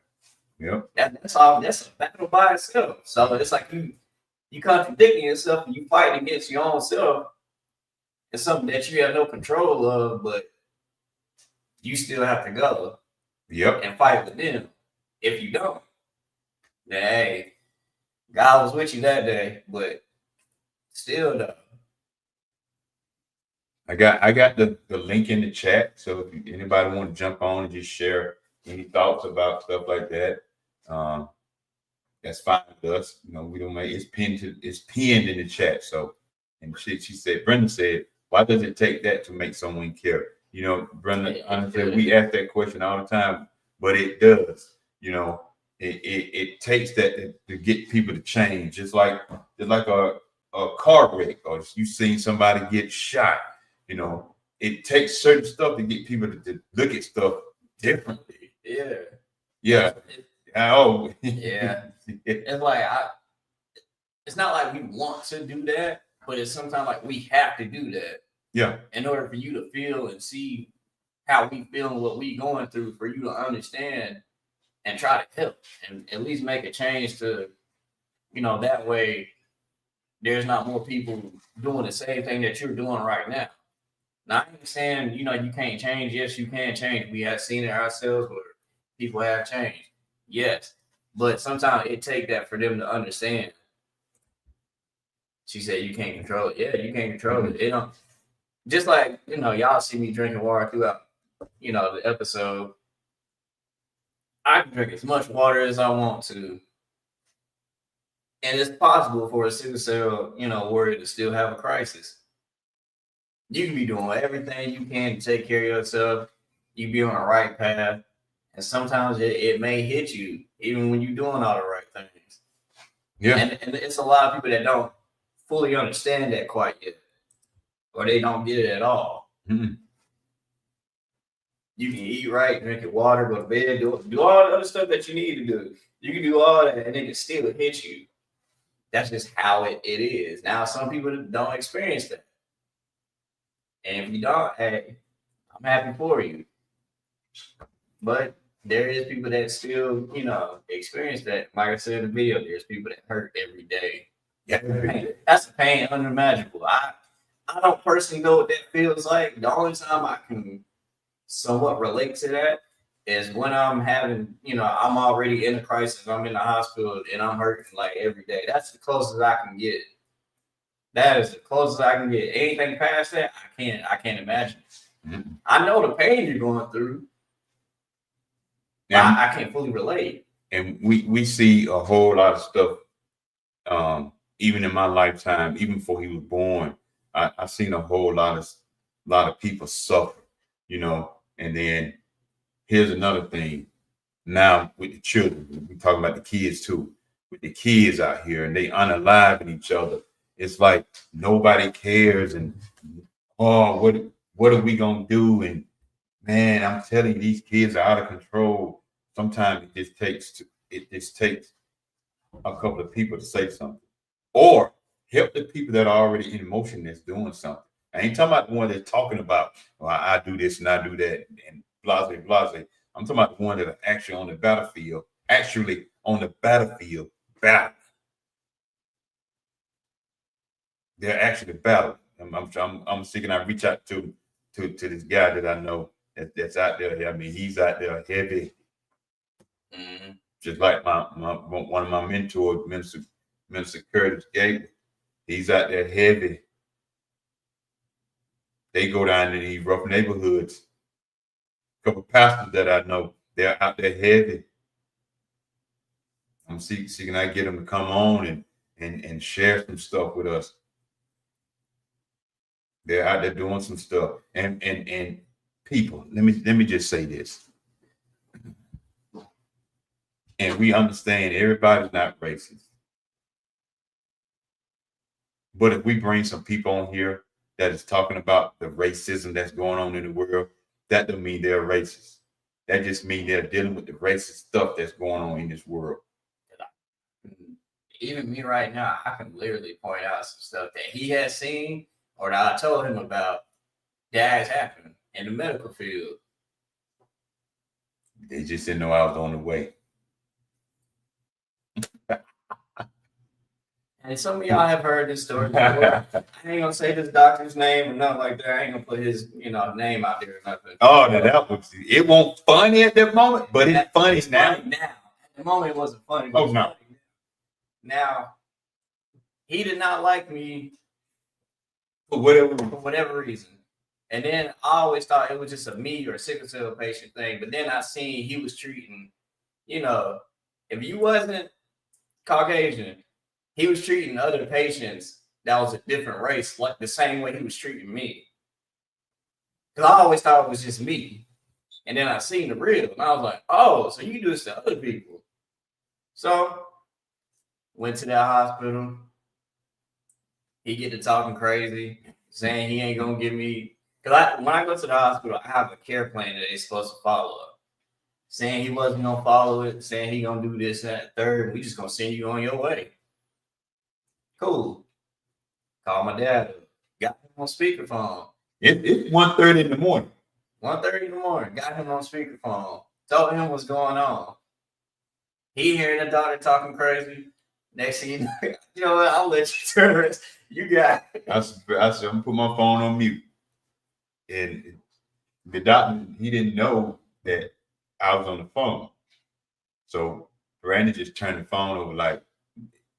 Speaker 1: Yep.
Speaker 2: That's a battle by itself. So it's like you contradicting yourself and you fighting against your own self. It's something that you have no control of, but you still have to go.
Speaker 1: Yep.
Speaker 2: And fight with them. If you don't, then hey, God was with you that day, but still though.
Speaker 1: I got the link in the chat. So if anybody want to jump on and just share any thoughts about stuff like that, that's fine with us. You know, we don't make it's pinned in the chat. So, and she said, Brenda said, why does it take that to make someone care? You know, Brenda, honestly, we ask that question all the time, but it does. You know, it takes that to get people to change. It's like a car wreck, or you seen somebody get shot. You know, it takes certain stuff to get people to look at stuff differently.
Speaker 2: Yeah.
Speaker 1: Yeah. Oh.
Speaker 2: Yeah. It's like it's not like we want to do that, but it's sometimes like we have to do that.
Speaker 1: Yeah.
Speaker 2: In order for you to feel and see how we feel and what we going through, for you to understand and try to help and at least make a change to, you know, that way there's not more people doing the same thing that you're doing right now. Now, I ain't saying, you know, you can't change. Yes, you can change. We have seen it ourselves where people have changed. Yes. But sometimes it takes that for them to understand. She said you can't control it. Yeah, you can't control it. It don't, just like, you know, y'all see me drinking water throughout, you know, the episode. I can drink as much water as I want to. And it's possible for a sickle cell, you know, warrior to still have a crisis. You can be doing everything you can to take care of yourself. You be on the right path. And sometimes it may hit you, even when you're doing all the right things.
Speaker 1: Yeah.
Speaker 2: And it's a lot of people that don't fully understand that quite yet. Or they don't get it at all.
Speaker 1: Mm-hmm.
Speaker 2: You can eat right, drink your water, go to bed, do all the other stuff that you need to do. You can do all that and it can still hit you. That's just how it is. Now, some people don't experience that. And if you don't, hey, I'm happy for you. But there is people that still, you know, experience that. Like I said in the video, there's people that hurt every day.
Speaker 1: Yeah.
Speaker 2: That's a pain unimaginable. I don't personally know what that feels like. The only time I can somewhat relate to that is when I'm having, you know, I'm already in a crisis. I'm in the hospital and I'm hurting like every day. That's the closest I can get. That is the closest I can get. Anything past that, I can't imagine.
Speaker 1: Mm-hmm.
Speaker 2: I know the pain you're going through. I can't fully relate.
Speaker 1: And we see a whole lot of stuff. Even in my lifetime, even before he was born, I've seen a whole lot of people suffer, you know. And then here's another thing. Now with the children, we talking about the kids too. With the kids out here, and they unaliving each other. It's like nobody cares, and oh, what are we gonna do? And man, I'm telling you, these kids are out of control. Sometimes it just takes a couple of people to say something, or help the people that are already in motion that's doing something. I ain't talking about the one that's talking about, well, I do this and I do that and blase, blase. I'm talking about the one that are actually on the battlefield, battle. They're actually battle. I'm thinking I reach out to this guy that I know that's out there. I mean, he's out there heavy, just like my one of my mentors, Minister Curtis Gable. He's out there heavy. They go down to these rough neighborhoods. A couple pastors that I know, they're out there heavy. I'm seeking I get them to come on and share some stuff with us. They're out there doing some stuff. And people, let me just say this. And we understand everybody's not racist. But if we bring some people on here that is talking about the racism that's going on in the world, that don't mean they're racist. That just means they're dealing with the racist stuff that's going on in this world.
Speaker 2: Even me right now, I can literally point out some stuff that he has seen or that I told him about that has happened in the medical field.
Speaker 1: They just didn't know I was on the way.
Speaker 2: And some of y'all have heard this story before. I ain't gonna say this doctor's name or nothing like that. I ain't gonna put his, name out there or nothing.
Speaker 1: Oh, that was it. Won't funny at that moment, but it's funny now.
Speaker 2: Funny now. At the moment, it wasn't funny.
Speaker 1: Oh no.
Speaker 2: Now, he did not like me
Speaker 1: For
Speaker 2: whatever reason. And then I always thought it was just a me or a sickle cell patient thing. But then I seen he was treating, if you wasn't Caucasian, he was treating other patients that was a different race like the same way he was treating me. Because I always thought it was just me. And then I seen the real, and I was like, oh, so you do this to other people. So went to that hospital. He get to talking crazy, saying he ain't gonna give me. Because when I go to the hospital, I have a care plan that they're supposed to follow up. Saying he wasn't gonna follow it, saying he gonna do this, that, third. We just gonna send you on your way. Cool. Call my dad. Got him on speakerphone.
Speaker 1: It's 1:30 in the morning.
Speaker 2: 1:30 in the morning. Got him on speakerphone. Told him what's going on. He hearing the doctor talking crazy. Next thing you know what? I'll let you turn it. You got it.
Speaker 1: I said, I'm gonna put my phone on mute. And the doctor, he didn't know that I was on the phone. So Randy just turned the phone over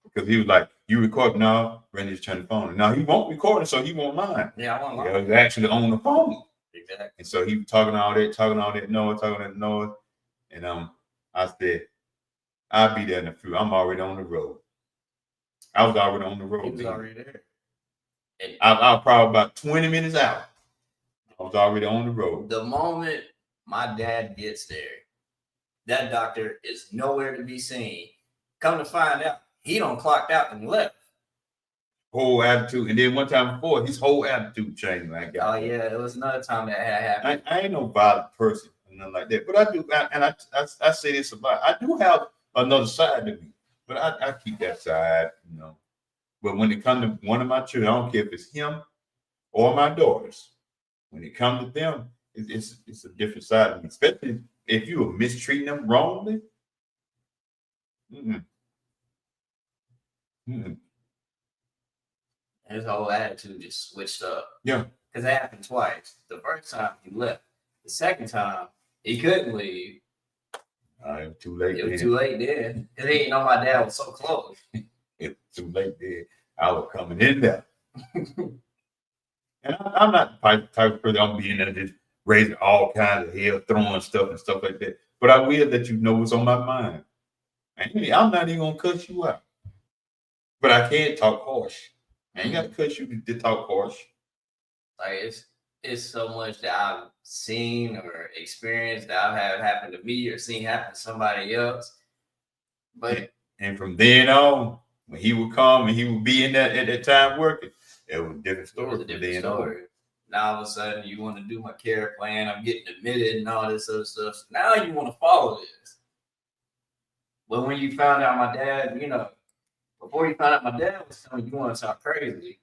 Speaker 1: because he was like, you record now? Randy just turned the phone. Now he won't record it, so he won't mind.
Speaker 2: Yeah, I won't mind.
Speaker 1: He was actually on the phone.
Speaker 2: Exactly.
Speaker 1: And so he was talking all that noise. And I said, I'll be there in a few. I'm already on the road. I was already on the road.
Speaker 2: He was already there.
Speaker 1: I was probably about 20 minutes out. I was already on the road.
Speaker 2: The moment my dad gets there, that doctor is nowhere to be seen. Come to find out, he done clocked out and left.
Speaker 1: Whole attitude. And then one time before, his whole attitude changed.
Speaker 2: Oh, yeah. It was another time that had happened.
Speaker 1: I ain't no violent person or nothing like that. But I do, and I say this about, I do have another side to me. But I keep that side, But when it comes to one of my children, I don't care if it's him or my daughters. When it comes to them, it's a different side of me. Especially if you are mistreating them wrongly.
Speaker 2: His whole attitude just switched up.
Speaker 1: Yeah.
Speaker 2: Because it happened twice. The first time he left. The second time, he couldn't leave.
Speaker 1: It was too late.
Speaker 2: It was too late then. Because he didn't know my dad was so close.
Speaker 1: It was too late then. I was coming in there. And I'm not the type of person I'm being there just raising all kinds of hell, throwing stuff and stuff like that. But I will let you know what's on my mind. I'm not even going to cuss you out. But I can't talk harsh. I ain't got to cuss you to talk harsh.
Speaker 2: Like, it's so much that I've seen or experienced that I've had happen to me or seen happen to somebody else. But
Speaker 1: and from then on, when he would come and he would be in that at that time working, it was a different story.
Speaker 2: It was a different story. Now all of a sudden you want to do my care plan, I'm getting admitted and all this other stuff. So now you want to follow this. But when you found out my dad, before you found out my dad was telling you want to talk crazy,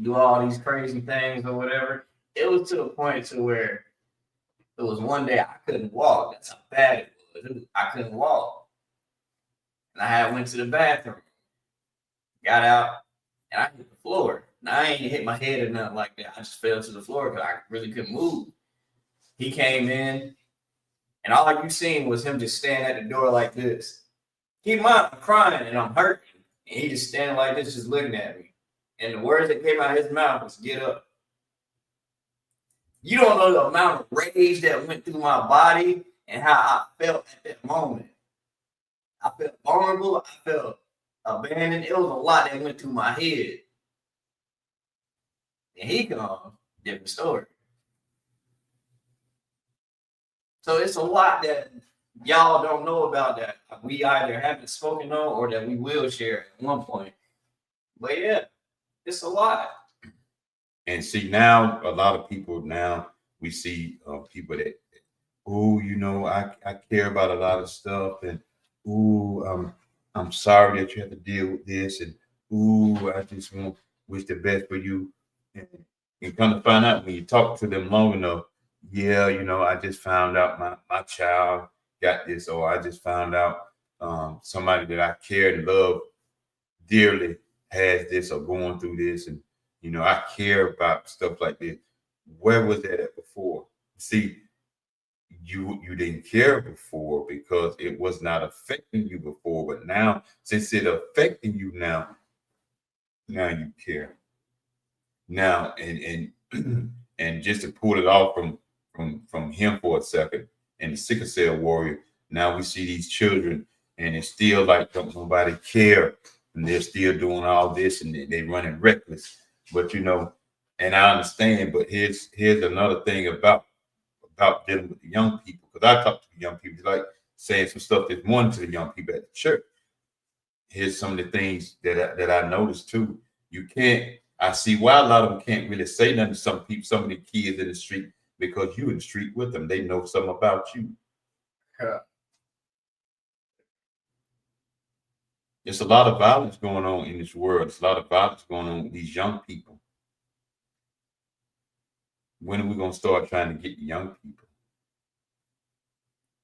Speaker 2: do all these crazy things or whatever. It was to the point to where it was one day I couldn't walk. That's how bad it was. I couldn't walk. And I went to the bathroom, got out, and I hit the floor. Now, I ain't hit my head or nothing like that. I just fell to the floor because I really couldn't move. He came in, and all you seen was him just standing at the door like this. Keep in mind, I'm crying and I'm hurting. And he just standing like this, just looking at me. And the words that came out of his mouth was, "Get up." You don't know the amount of rage that went through my body and how I felt at that moment. I felt vulnerable. I felt abandoned. It was a lot that went through my head. And he comes, different story. So it's a lot that y'all don't know about that we either haven't spoken on or that we will share at one point. But yeah, it's a lot.
Speaker 1: And see, now a lot of people now we see people that, oh, you know, I care about a lot of stuff, and I'm sorry that you have to deal with this, and I just want wish the best for you. And come to find out when you talk to them long enough, yeah, you know, I just found out my child got this, or I just found out somebody that I care and love dearly has this or going through this, and you know, I care about stuff like this. Where was that at before? See, you didn't care before because it was not affecting you before, but now since it's affecting you now you care. Now and and just to pull it off from him for a second, and the sickle cell warrior. Now we see these children, and it's still like don't nobody care, and they're still doing all this, and they running reckless. But you know, and I understand. But here's another thing about dealing with the young people, because I talk to the young people, like saying some stuff this morning to the young people at the church. Here's some of the things that I noticed too. You can't. I see why a lot of them can't really say nothing to some people, some of the kids in the street, because you in the street with them. They know something about you.
Speaker 2: Yeah.
Speaker 1: There's a lot of violence going on in this world. There's a lot of violence going on with these young people. When are we going to start trying to get the young people?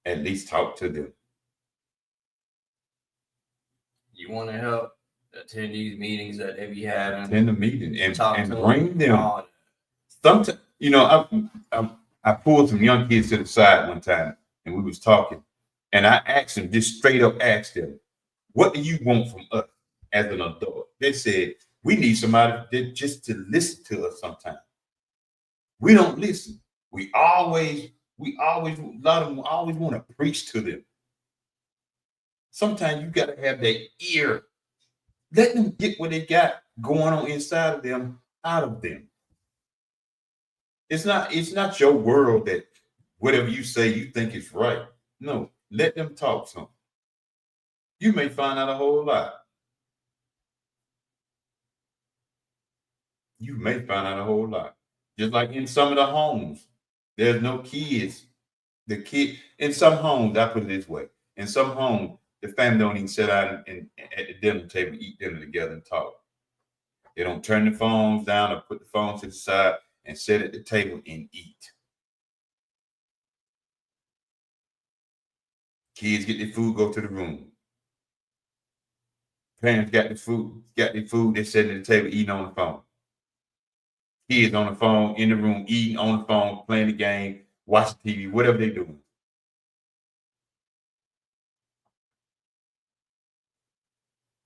Speaker 1: At least talk to them.
Speaker 2: You want to help attend these meetings that they be having.
Speaker 1: Attend the meeting and
Speaker 2: Talk to
Speaker 1: bring them.
Speaker 2: all
Speaker 1: Sometimes, you know, I pulled some young kids to the side one time, and we was talking, and I asked them, just straight up asked them, what do you want from us as an adult? They said, we need somebody that just to listen to us sometimes. We don't listen. A lot of them always want to preach to them. Sometimes you got to have that ear. Let them get what they got going on inside of them, out of them. It's not your world that whatever you say you think is right. No, let them talk something. You may find out a whole lot. You may find out a whole lot. Just like in some of the homes, there's no kids. In some homes, I put it this way. In some homes, the family don't even sit down and at the dinner table, eat dinner together and talk. They don't turn the phones down or put the phones to the side and sit at the table and eat. Kids get their food, go to the room. Parents got their food, they're sitting at the table eating on the phone. Kids on the phone, in the room, eating on the phone, playing the game, watching TV, whatever they're doing.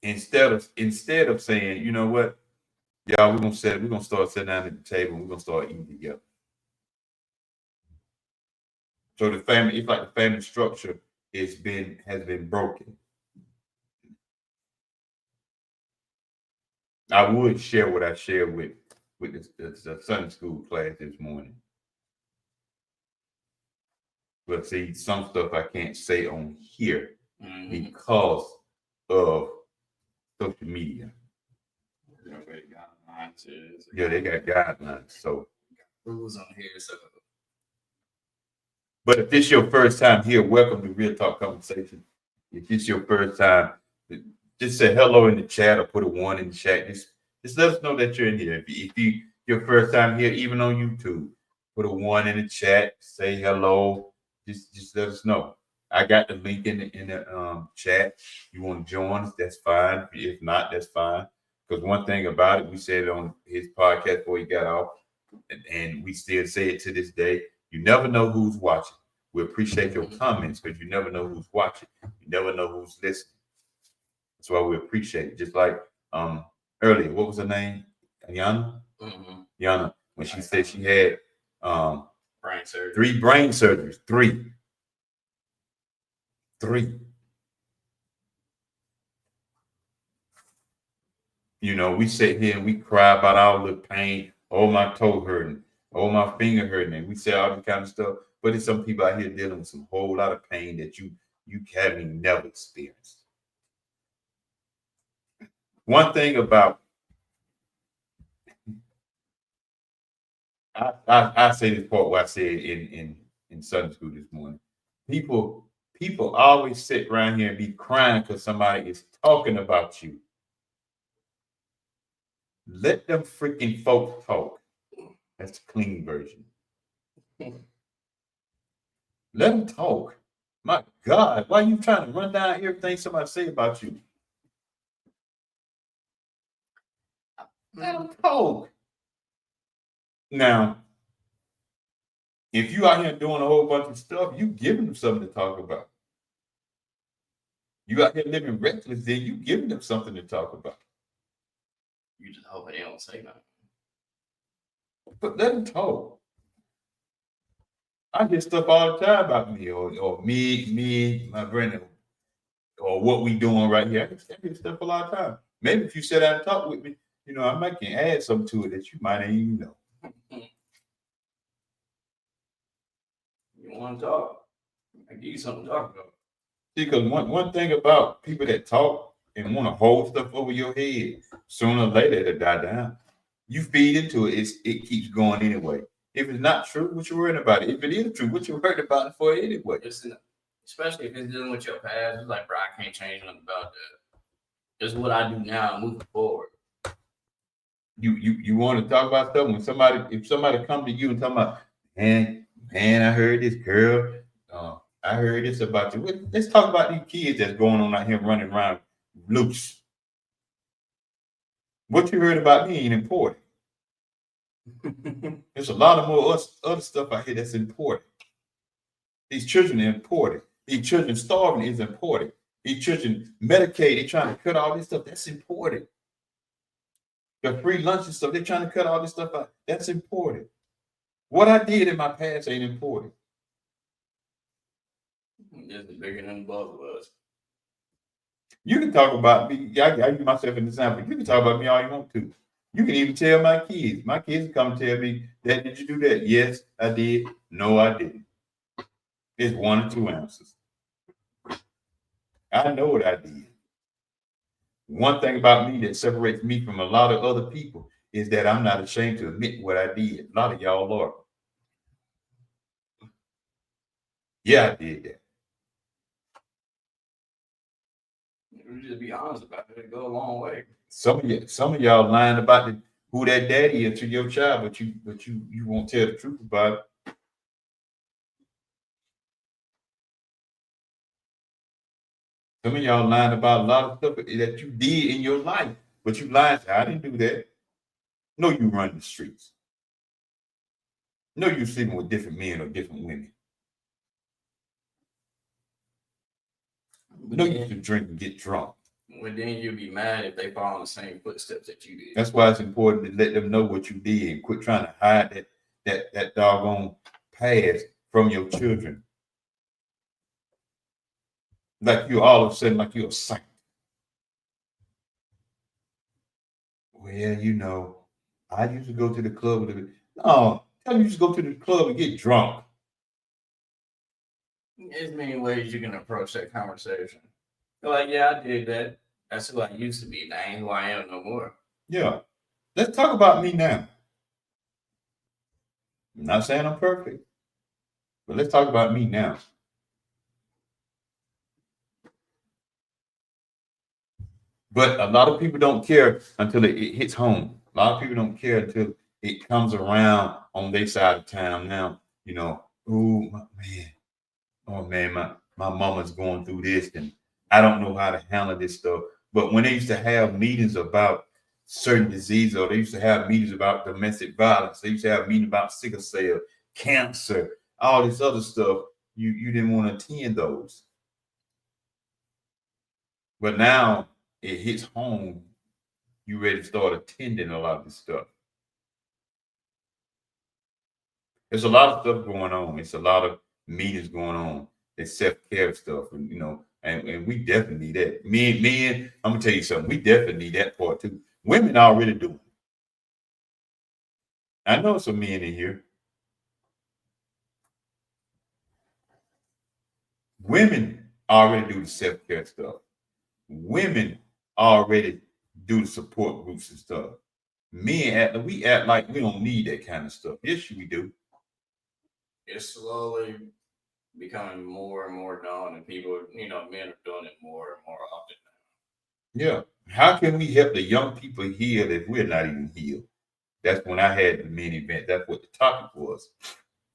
Speaker 1: Instead of saying, you know what, y'all, we're gonna start sitting down at the table and we're gonna start eating together. So the family, it's like the family structure has been broken. I would share what I shared with the Sunday school class this morning. But see, some stuff I can't say on here because of social media. Yeah, they got guidelines. So
Speaker 2: rules on here. So,
Speaker 1: but if this your first time here, welcome to Real Talk Conversation. If this your first time, just say hello in the chat or put a 1 in the chat. Just Just let us know that you're in here. If you your first time here, even on YouTube, put a 1 in the chat, say hello. Just let us know. I got the link in the chat. You want to join us? That's fine. If not, that's fine. Because one thing about it, we said it on his podcast before he got off, and we still say it to this day. You never know who's watching. We appreciate your comments because you never know who's watching. You never know who's listening. That's why we appreciate it. Just like earlier, what was her name? Yana?
Speaker 2: Mm-hmm.
Speaker 1: Yana, when she said she had
Speaker 2: Brain surgery.
Speaker 1: 3 brain surgeries. 3. You know, we sit here and we cry about all the pain. Oh, my toe hurting. Oh, my finger hurting. And we say all this kind of stuff. But there's some people out here dealing with some whole lot of pain that you haven't never experienced. One thing about I say this part what I said in Sunday school this morning. People always sit around here and be crying because somebody is talking about you. Let them freaking folks talk. That's the clean version. Let them talk. My God, why are you trying to run down everything somebody say about you? Let them talk. Now, if you out here doing a whole bunch of stuff, you giving them something to talk about. You out here living reckless, then you giving them something to talk about.
Speaker 2: You just hope they don't say nothing.
Speaker 1: But let them talk. I hear stuff all the time about me or me, my Brandon, or what we doing right here. I hear stuff a lot of time. Maybe if you sit down and talk with me, you know, I might can add something to it that you might not even know.
Speaker 2: You want to talk? I give you something to talk about.
Speaker 1: Because one thing about people that talk and want to hold stuff over your head, sooner or later it'll die down. You feed into it, it keeps going anyway. If it's not true, what you worried about it? If it is true, what you worried about it for anyway?
Speaker 2: Especially if it's dealing with your past, it's like, bro, I can't change nothing about that. It's what I do now, moving forward.
Speaker 1: You want to talk about stuff when if somebody come to you and talk about, man, I heard this girl, I heard this about you. Let's talk about these kids that's going on out here running around loose. What you heard about me ain't important. There's a lot of more other stuff out here that's important. These children are important. These children starving is important. These children Medicaid, they're trying to cut all this stuff. That's important. The free lunch and stuff, they're trying to cut all this stuff out. That's important. What I did in my past ain't important.
Speaker 2: This is bigger than both of us.
Speaker 1: You can talk about me. I use myself as an example. You can talk about me all you want to. You can even tell my kids. My kids come and tell me, Dad, did you do that? Yes, I did. No, I didn't. It's 1 or 2 answers. I know what I did. One thing about me that separates me from a lot of other people is that I'm not ashamed to admit what I did. A lot of y'all are. Yeah, I did that.
Speaker 2: You just be honest about it. It go a long way.
Speaker 1: Some of y'all lying about who that daddy is to your child, but you won't tell the truth about it. Some of y'all lying about a lot of stuff that you did in your life, but you lied. I didn't do that. No, you run the streets. No, you sleeping with different men or different women. No, you should drink and get drunk.
Speaker 2: Well, then you'd be mad if they follow the same footsteps that you did.
Speaker 1: That's why it's important to let them know what you did and quit trying to hide that doggone past from your children. Like you all of a sudden, like you're a saint. Well, you know, I used to go to the club. No, tell me you just go to the club and get drunk.
Speaker 2: There's many ways you can approach that conversation. You're like, yeah, I did that. That's who I used to be. That ain't who I am no more.
Speaker 1: Yeah. Let's talk about me now. I'm not saying I'm perfect, but let's talk about me now. But a lot of people don't care until it hits home. A lot of people don't care until it comes around on their side of town. Now, you know, man, oh man, my mama's going through this, and I don't know how to handle this stuff. But when they used to have meetings about certain disease, or they used to have meetings about domestic violence, they used to have meetings about sickle cell, cancer, all this other stuff, you didn't want to attend those. But now it hits home, you ready to start attending a lot of this stuff. There's a lot of stuff going on. It's a lot of meetings going on. It's self-care stuff, and and we definitely need that. Men, I'm gonna tell you something. We definitely need that part too. Women already do it. I know some men in here. Women already do the self-care stuff. Women already do the support groups and stuff. Men we act like we don't need that kind of stuff. Yes, we do.
Speaker 2: It's slowly becoming more and more known, and people, men are doing it more and more often now.
Speaker 1: Yeah. How can we help the young people heal if we're not even healed? That's when I had the mini event. That's what the topic was.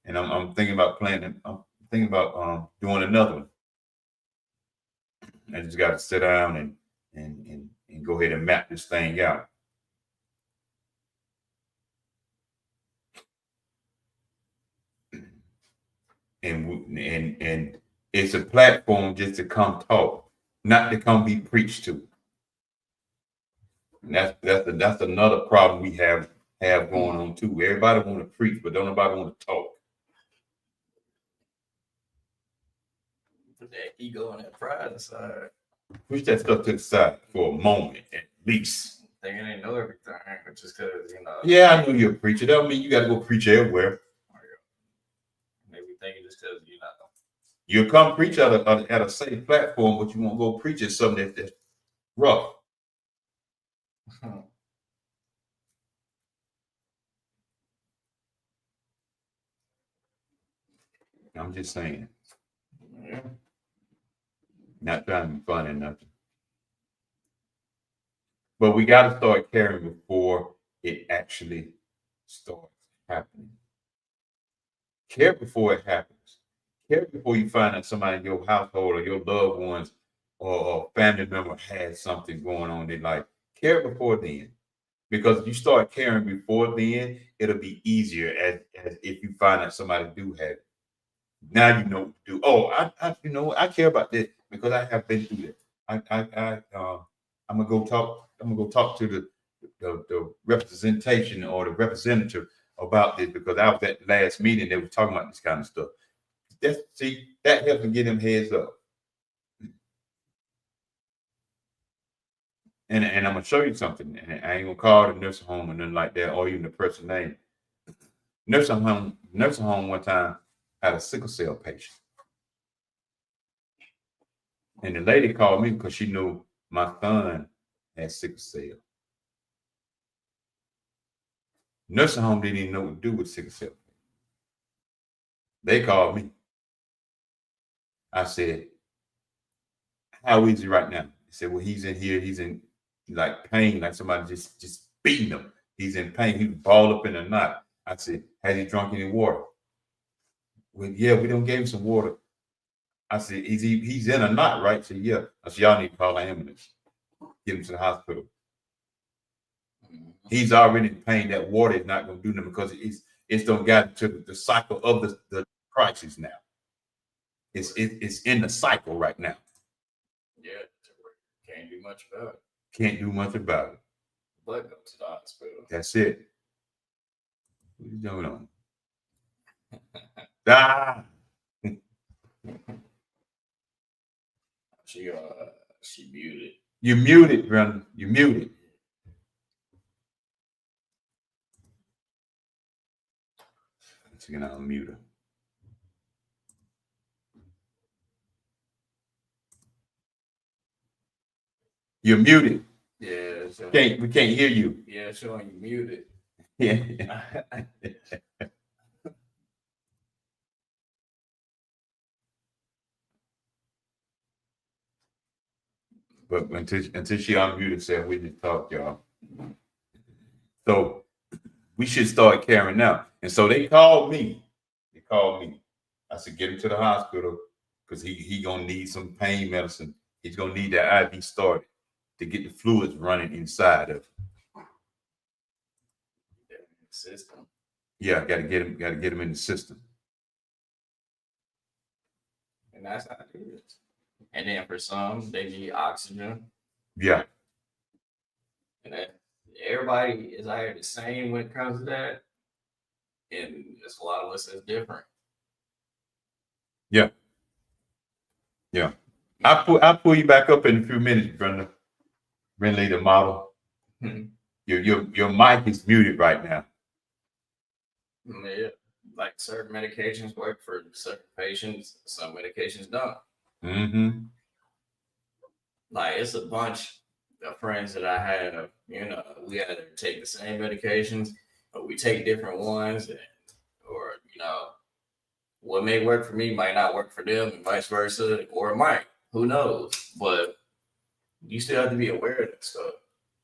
Speaker 1: And I'm thinking about planning. I'm thinking about doing another one. I just got to sit down and go ahead and map this thing out. And it's a platform just to come talk, not to come be preached to. And that's another problem we have going on too. Everybody want to preach, but don't nobody want to talk.
Speaker 2: Put that ego and that pride aside.
Speaker 1: Push that stuff to the side for a moment, at least.
Speaker 2: Thinking they know everything, just because
Speaker 1: Yeah, I know you're a preacher. That don't mean you got to go preach everywhere.
Speaker 2: Maybe thinking just because
Speaker 1: You'll come preach at a safe platform, but you won't go preach at something that's rough. I'm just saying.
Speaker 2: Yeah.
Speaker 1: Not trying to be funny or nothing. But we got to start caring before it actually starts happening. Care before it happens. Care before you find out somebody in your household or your loved ones or family member has something going on in their life. Care before then. Because if you start caring before then, it'll be easier as if you find out somebody do have it. Now you know what to do. Oh, I care about this because I have been through that. I'm gonna go talk to the representation or the representative about this because I was at the last meeting. They were talking about this kind of stuff. That helps to get them heads up. And I'm gonna show you something. And I ain't gonna call the nursing home or nothing like that, or even the person's name. Nursing home one time had a sickle cell patient. And the lady called me because she knew my son had sickle cell. Nursing home didn't even know what to do with sickle cell. They called me. I said, how is he right now? He said, well, he's in here. He's in like pain, like somebody just beating him. He's in pain. He was balled up in a knot. I said, has he drunk any water? Well, yeah, we don't give him some water. I said, he's in a knot, right? So yeah. I said, y'all need to call an ambulance. Get him to the hospital. He's already in pain. That water is not going to do nothing because it's don't get to the cycle of the crisis now. It's in the cycle right now.
Speaker 2: Yeah, can't do much about it.
Speaker 1: Can't do much about it.
Speaker 2: But go to the hospital.
Speaker 1: That's it. What are you doing on? Ah.
Speaker 2: She muted.
Speaker 1: You muted, brother. You muted. So you can unmute her. You're muted.
Speaker 2: Yeah.
Speaker 1: We can't hear you.
Speaker 2: Yeah, showing you muted.
Speaker 1: Yeah. but until she unmuted, said we just talked, y'all. So we should start caring now. And so they called me. They called me. I said, get him to the hospital because he gonna need some pain medicine. He's gonna need that IV started to get the fluids running inside of him.
Speaker 2: System.
Speaker 1: Yeah, gotta get him in the system.
Speaker 2: And that's how it is. And then for some, they need oxygen.
Speaker 1: Yeah.
Speaker 2: And that everybody is either the same when it comes to that. And there's a lot of us that's different.
Speaker 1: Yeah. Yeah. I'll pull you back up in a few minutes, Brenda. Brenda, the model. Your mic is muted right now.
Speaker 2: Yeah. Like certain medications work for certain patients, some medications don't.
Speaker 1: Mm-hmm.
Speaker 2: Like it's a bunch of friends that I have, we either take the same medications or we take different ones, or what may work for me might not work for them, and vice versa, or it might. Who knows? But you still have to be aware of that stuff.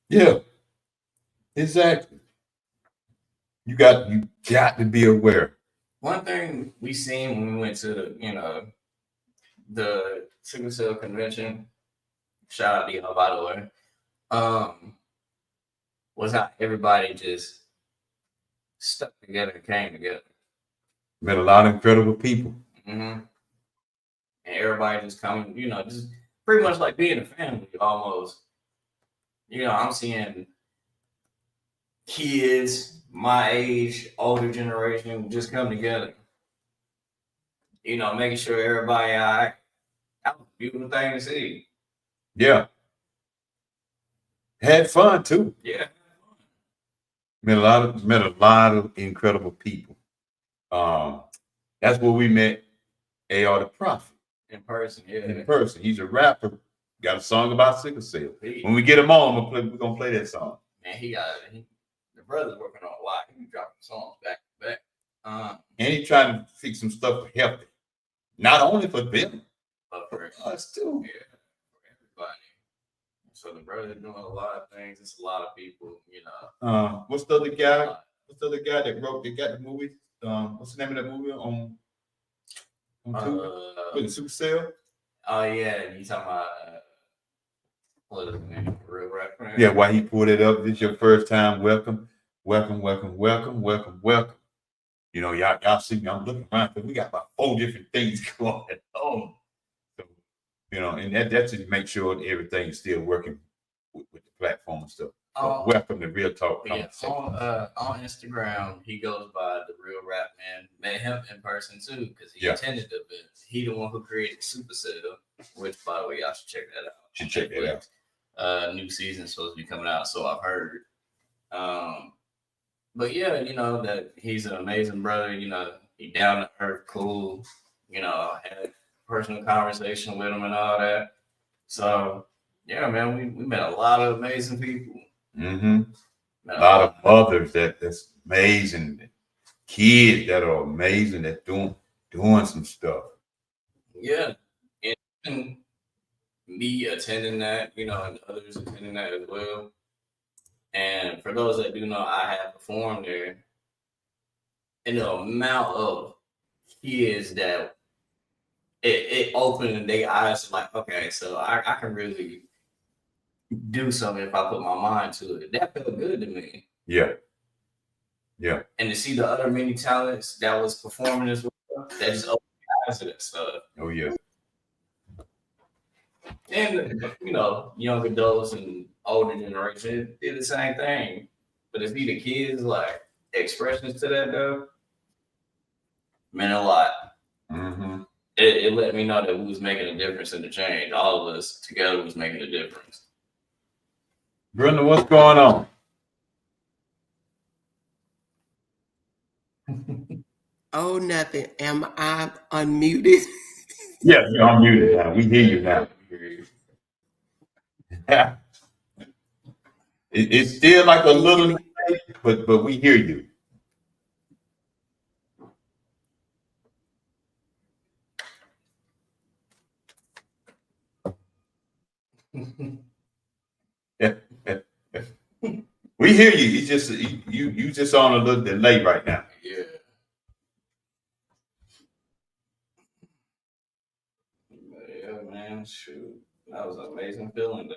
Speaker 1: Yeah, exactly. You got to be aware.
Speaker 2: One thing we seen when we went to the sickle cell convention, shout out to y'all by the way, was how everybody just stuck together and came together.
Speaker 1: Met a lot of incredible people.
Speaker 2: Mm-hmm. And everybody just coming, just pretty much like being a family almost. I'm seeing kids my age, older generation, just come together. Making sure everybody all right. That was a beautiful thing to see.
Speaker 1: Yeah. Had fun too.
Speaker 2: Yeah.
Speaker 1: Met a lot of incredible people. That's where we met AR the Prophet.
Speaker 2: In person, yeah.
Speaker 1: In person. He's a rapper. Got a song about sickle cell. When we get him on, we're gonna play that song.
Speaker 2: Man, the brother's working on a lot. He dropping songs back to back.
Speaker 1: And he trying to fix some stuff for healthy. Not only for them,
Speaker 2: but for
Speaker 1: us too.
Speaker 2: Yeah, for everybody. So the brother's doing a lot of things. It's a lot of people,
Speaker 1: What's the other guy? What's the other guy that got the movie? What's the name of that movie on Tubi? With the Super Cell?
Speaker 2: Oh yeah, you talking about what is his name? Real Rap Friend?
Speaker 1: Yeah, why he pulled it up. This is your first time. Welcome, welcome, welcome, welcome, welcome, welcome. Y'all see me. I'm looking around because we got about 4 different things going on. So, and that's to make sure that everything's still working with the platform and stuff. Welcome to Real Talk.
Speaker 2: Yeah, on Instagram, he goes by the Real Rap Man. Met him in person too because he attended the event. He the one who created Super Cell, which by the way, y'all should check that out.
Speaker 1: Should check that out.
Speaker 2: New season supposed to be coming out, so I've heard. But yeah, that he's an amazing brother. He down to earth, cool. Had a personal conversation with him and all that. So yeah, man, we met a lot of amazing people.
Speaker 1: Mm-hmm. A lot of mothers that's amazing. Kids that are amazing that doing some stuff.
Speaker 2: Yeah, and me attending that, and others attending that as well. And for those that do know, I have performed there. And the amount of kids that it opened their eyes to like, okay, so I can really do something if I put my mind to it. That felt good to me.
Speaker 1: Yeah. Yeah.
Speaker 2: And to see the other many talents that was performing as well, that just opened my eyes to that stuff.
Speaker 1: Oh yeah.
Speaker 2: And young adults and older generation did the same thing. But to see the kids like expressions to that though meant a lot.
Speaker 1: Mm-hmm.
Speaker 2: It let me know that we was making a difference in the change. All of us together was making a difference.
Speaker 1: Brenda, what's going on?
Speaker 4: Oh, nothing. Am I unmuted?
Speaker 1: Yeah, you're unmuted now. We hear you now. It's still like a little, but we hear you. We hear you. It's just you just on a little delay right now.
Speaker 2: Yeah. But yeah, man, shoot. That was an amazing feeling.
Speaker 1: I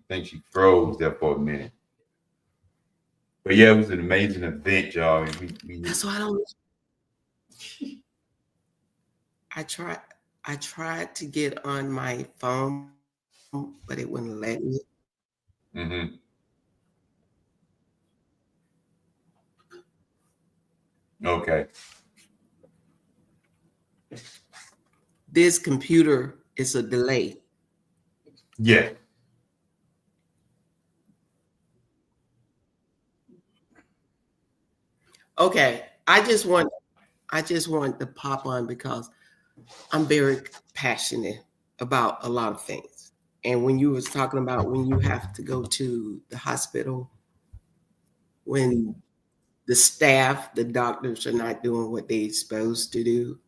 Speaker 1: think she froze there for a minute. But yeah, it was an amazing event, y'all. And we
Speaker 4: That's why I don't. I tried to get on my phone, but it wouldn't let me.
Speaker 1: mm-hmm. Okay.
Speaker 4: This computer is a delay.
Speaker 1: Yeah.
Speaker 4: Okay, I just want to pop on because I'm very passionate about a lot of things. And when you was talking about when you have to go to the hospital, when the staff, the doctors are not doing what they're supposed to do,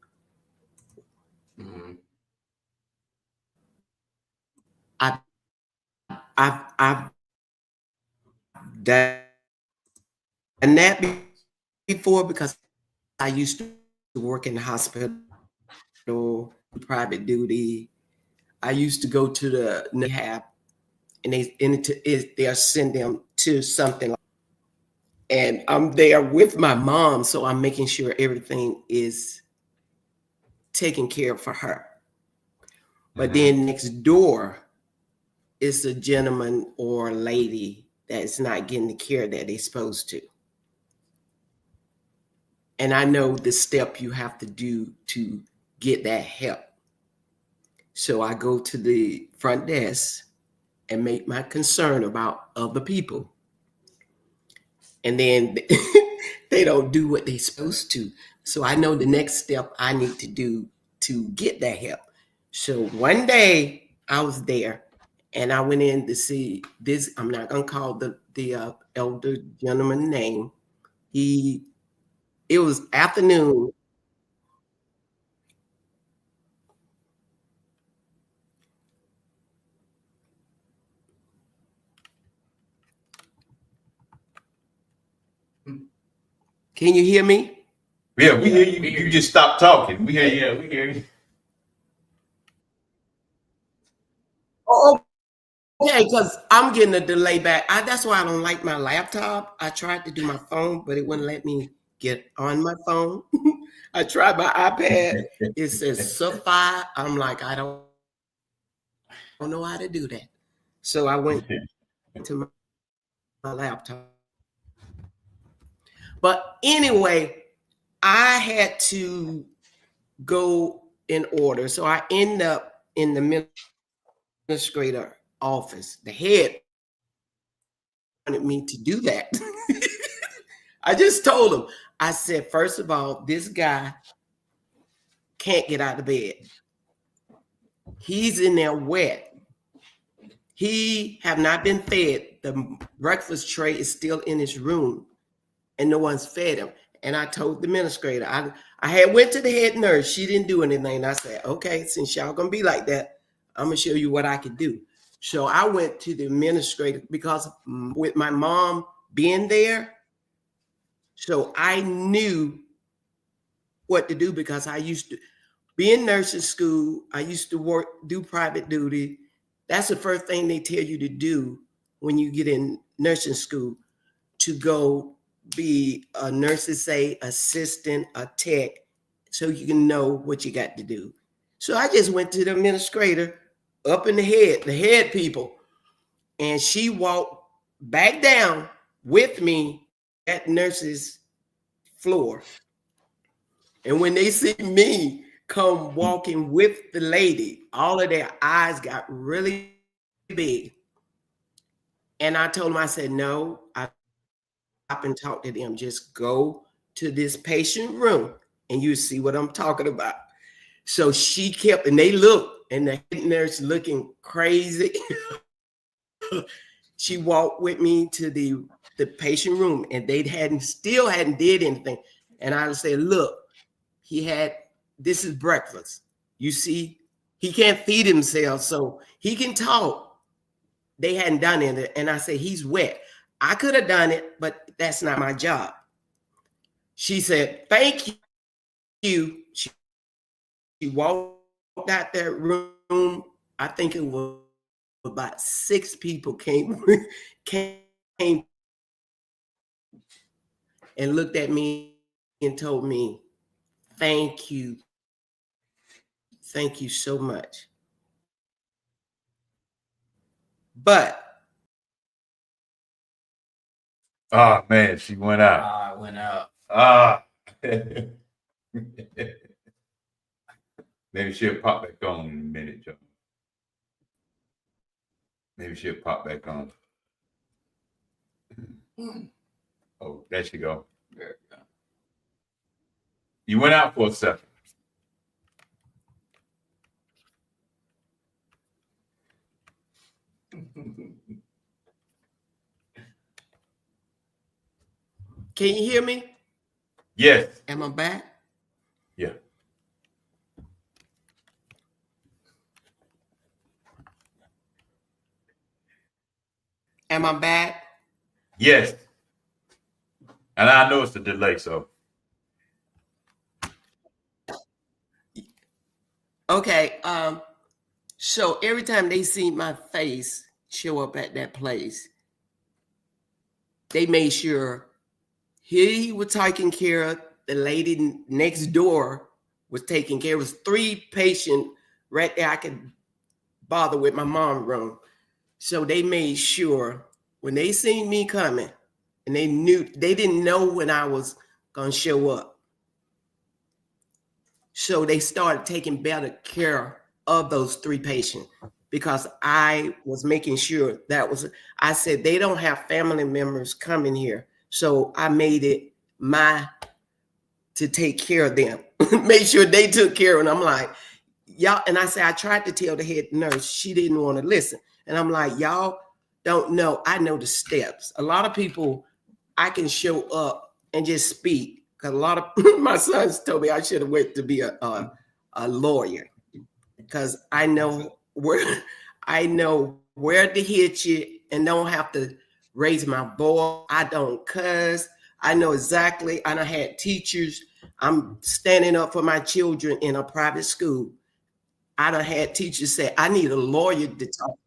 Speaker 2: Mm-hmm.
Speaker 4: I've done that before because I used to work in the hospital, private duty. I used to go to the rehab, and they'll send them to something, and I'm there with my mom, so I'm making sure everything is taken care of for her. But
Speaker 1: Mhm.
Speaker 4: then next door is a gentleman or a lady that's not getting the care that they're supposed to. And I know the step you have to do to get that help. So I go to the front desk and make my concern about other people. And then they don't do what they're supposed to. So I know the next step I need to do to get that help. So one day I was there and I went in to see this. I'm not going to call the elder gentleman name. It was afternoon. Can you hear me?
Speaker 1: Yeah, we hear you. You just stopped talking. We hear you.
Speaker 2: Yeah, we hear you.
Speaker 4: Oh, okay, because I'm getting a delay back. That's why I don't like my laptop. I tried to do my phone, but it wouldn't let me get on my phone. I tried my iPad. It says Sapphire. I'm like, I don't know how to do that. So I went to my laptop. But anyway, I had to go in order. So I end up in the administrator office. The head wanted me to do that. I just told him, I said, first of all, this guy can't get out of bed. He's in there wet. He have not been fed. The breakfast tray is still in his room and no one's fed him. And I told the administrator, I had went to the head nurse. She didn't do anything. I said, okay, since y'all gonna be like that, I'm gonna show you what I can do. So I went to the administrator because with my mom being there, so I knew what to do because I used to be in nursing school. I used to do private duty. That's the first thing they tell you to do when you get in nursing school, to go be a nurse's aide, assistant, a tech, so you can know what you got to do. So I just went to the administrator up in the head people, and she walked back down with me at nurse's floor. And when they see me come walking with the lady, all of their eyes got really big. And I told them, I said, no, I stop and talk to them. Just go to this patient room and you see what I'm talking about. So she kept, and they looked, and the head nurse looking crazy. She walked with me to the patient room, and they still hadn't did anything. And I said, look, this is breakfast. You see, He can't feed himself, so he can talk. They hadn't done it, and I said, he's wet. I could have done it, but that's not my job. She said, thank you. She walked out that room. I think it was about 6 people came and looked at me and told me, thank you. Thank you so much. But
Speaker 1: Oh man, she went out.
Speaker 2: I went out.
Speaker 1: Ah. Maybe she'll pop back on in a minute, Joe. Maybe she'll pop back on. Oh, there she go.
Speaker 2: There we
Speaker 1: You went out for a second.
Speaker 4: can you hear me?
Speaker 1: Yes.
Speaker 4: Am I back?
Speaker 1: Yeah.
Speaker 4: Am I back?
Speaker 1: Yes. And I know it's a delay, so.
Speaker 4: Okay. So every time they see my face show up at that place, they made sure he was taking care of. The lady next door was taking care. It was 3 patients right there I could bother with my mom room. So they made sure when they seen me coming, and they didn't know when I was gonna show up. So they started taking better care of those 3 patients because I was making sure I said they don't have family members coming here. So I made it to take care of them, make sure they took care of them. I'm like, y'all, and I said, I tried to tell the head nurse, she didn't want to listen. And I'm like, y'all don't know, I know the steps. A lot of people, I can show up and just speak. Because a lot of my sons told me I should have went to be a lawyer. Because I know where to hit you and don't have to raise my voice. I don't cuss. I know exactly. I done had teachers. I'm standing up for my children in a private school. I done had teachers say, I need a lawyer to talk.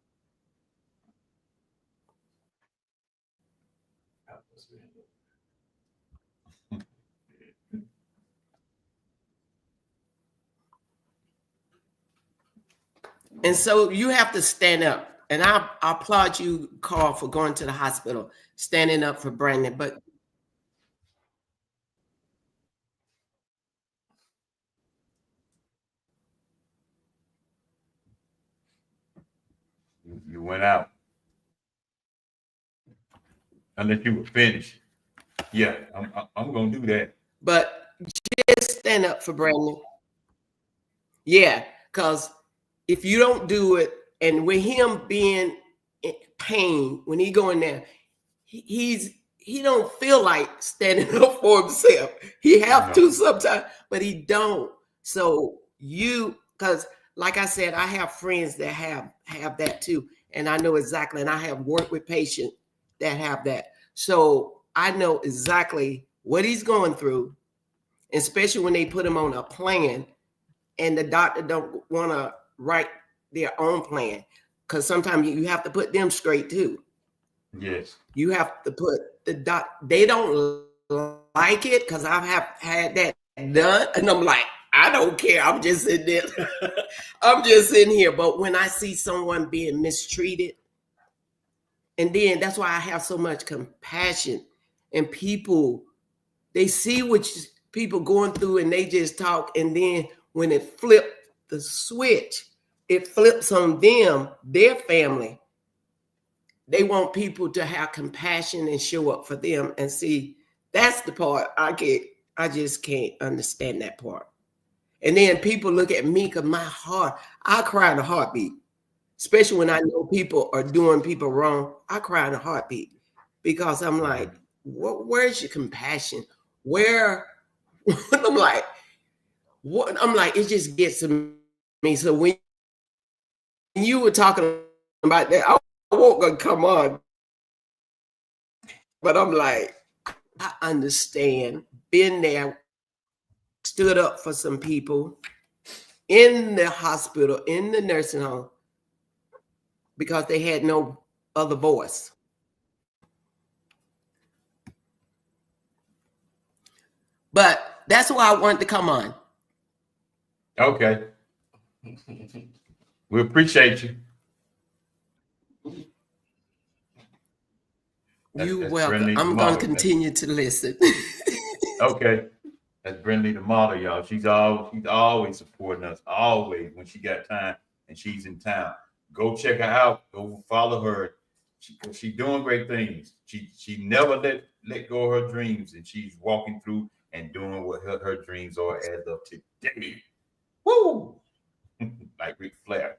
Speaker 4: And so you have to stand up. And I applaud you, Carl, for going to the hospital, standing up for Brandon. But
Speaker 1: You went out. Unless you were finished. Yeah, I'm gonna do that.
Speaker 4: But just stand up for Brandon. Yeah, because if you don't do it, and with him being in pain, when he go in there, he don't feel like standing up for himself. He have to sometimes, but he don't. So because like I said, I have friends that have that too, and I know exactly, and I have worked with patients that have that. So I know exactly what he's going through, especially when they put him on a plan and the doctor don't want to write their own plan, because sometimes you have to put them straight too.
Speaker 1: Yes.
Speaker 4: You have to put they don't like it, because I have had that done, and I'm like, I don't care. I'm just sitting there. I'm just sitting here. But when I see someone being mistreated, and then that's why I have so much compassion, and people, they see what people going through, and they just talk, and then when it flips the switch, it flips on them, their family. They want people to have compassion and show up for them. And see, that's the part I just can't understand that part. And then people look at me, because my heart, I cry in a heartbeat. Especially when I know people are doing people wrong, I cry in a heartbeat, because I'm like, where's your compassion? I'm like, what? I'm like, it just gets to me. So when you were talking about that, I won't gonna come on, but I'm like, I understand. Been there, stood up for some people in the hospital, in the nursing home, because they had no other voice. But that's why I wanted to come on.
Speaker 1: Okay. We appreciate you.
Speaker 4: You're
Speaker 1: That's
Speaker 4: welcome.
Speaker 1: Brenda
Speaker 4: I'm
Speaker 1: Model.
Speaker 4: going to continue to listen.
Speaker 1: Okay. That's Brenda the model, y'all. She's always supporting us, always when she got time and she's in town. Go check her out. Go follow her. She's doing great things. She never let go of her dreams, and she's walking through and doing what her dreams are as of today. Woo! Like Ric Flair.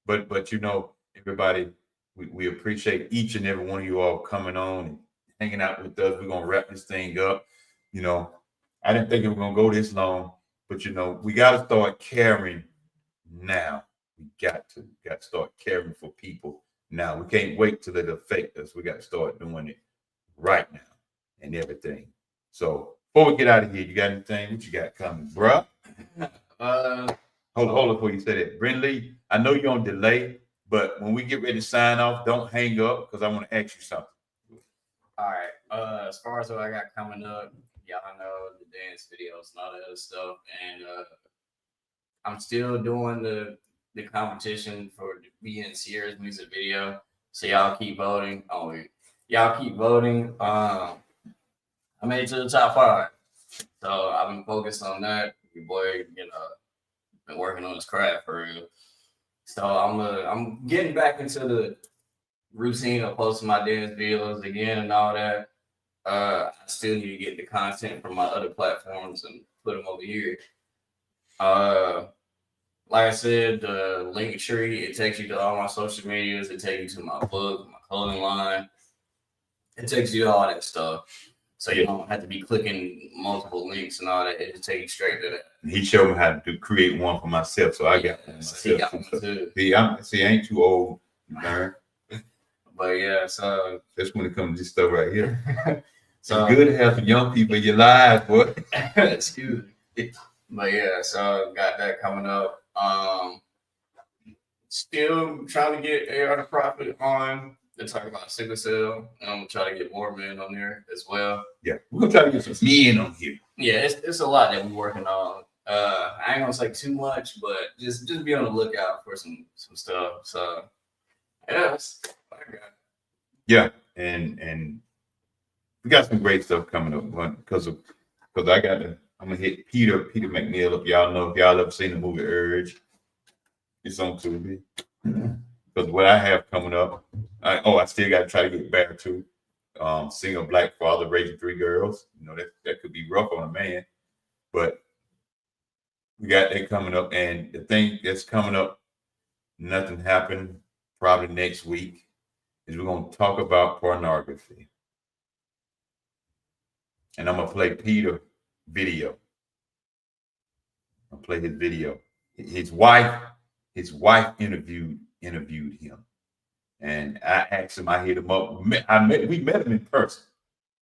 Speaker 1: But you know, everybody, we appreciate each and every one of you all coming on and hanging out with us. We're gonna wrap this thing up. You know, I didn't think it was gonna go this long, but you know, we gotta start caring now. We got to start caring for people now. We can't wait till it affect us. We got to start doing it right now and everything. So before we get out of here, you got anything? What you got coming, bruh? Hold on before you say that. Brindley, I know you're on delay, but when we get ready to sign off, don't hang up because I want to ask you something.
Speaker 2: All right. As far as what I got coming up, y'all know the dance videos and all that other stuff, and I'm still doing the competition for being Sierra's music video. So y'all keep voting. Y'all keep voting. I made it to the top 5, so I've been focused on that. Your boy, been working on his craft for real. So I'm getting back into the routine of posting my dance videos again and all that. I still need to get the content from my other platforms and put them over here. Like I said, the link tree, it takes you to all my social medias. It takes you to my book, my clothing line. It takes you to all that stuff. So you don't have to be clicking multiple links and all that. It just takes you straight to that.
Speaker 1: He showed me how to create one for myself, so I got one myself.
Speaker 2: He got one too.
Speaker 1: I ain't too old, you learn.
Speaker 2: But yeah, so
Speaker 1: That's when it comes to this stuff right here.
Speaker 2: so
Speaker 1: It's good to have some young people in your lives, boy.
Speaker 2: excuse me. But yeah, so got that coming up. Still trying to get AR the Prophet on to talk about sickle cell. And I'm gonna try to get more men on there as well.
Speaker 1: Yeah, we're gonna try to get some men on here.
Speaker 2: Yeah, it's a lot that we're working on. I ain't gonna say too much, but just be on the lookout for some stuff. So yeah, that's what I got.
Speaker 1: Yeah, and we got some great stuff coming up because I'm gonna hit Peter McNeil up. Y'all know if y'all ever seen the movie Urge, it's on Tubi. Because what I have coming up, I still got to try to get back to single black father raising 3 girls. You know that could be rough on a man, but we got that coming up. And the thing that's coming up, nothing happened probably next week, is we're gonna talk about pornography, and I'm gonna play Peter video. I'll play his video. His wife interviewed him, and I asked him. I hit him up. We met him in person.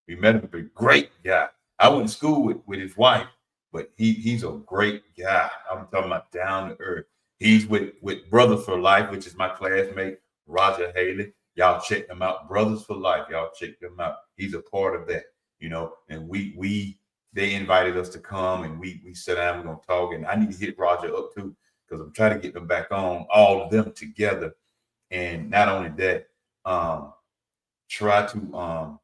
Speaker 1: We met him. A great guy. I went to school with his wife, but he's a great guy. I'm talking about down to earth. He's with Brothers for Life, which is my classmate Roger Haley. Y'all check them out. Brothers for Life. Y'all check them out. He's a part of that, and they invited us to come, and we sat down. We're gonna talk, and I need to hit Roger up too, because I'm trying to get them back on, all of them together. And not only that, try to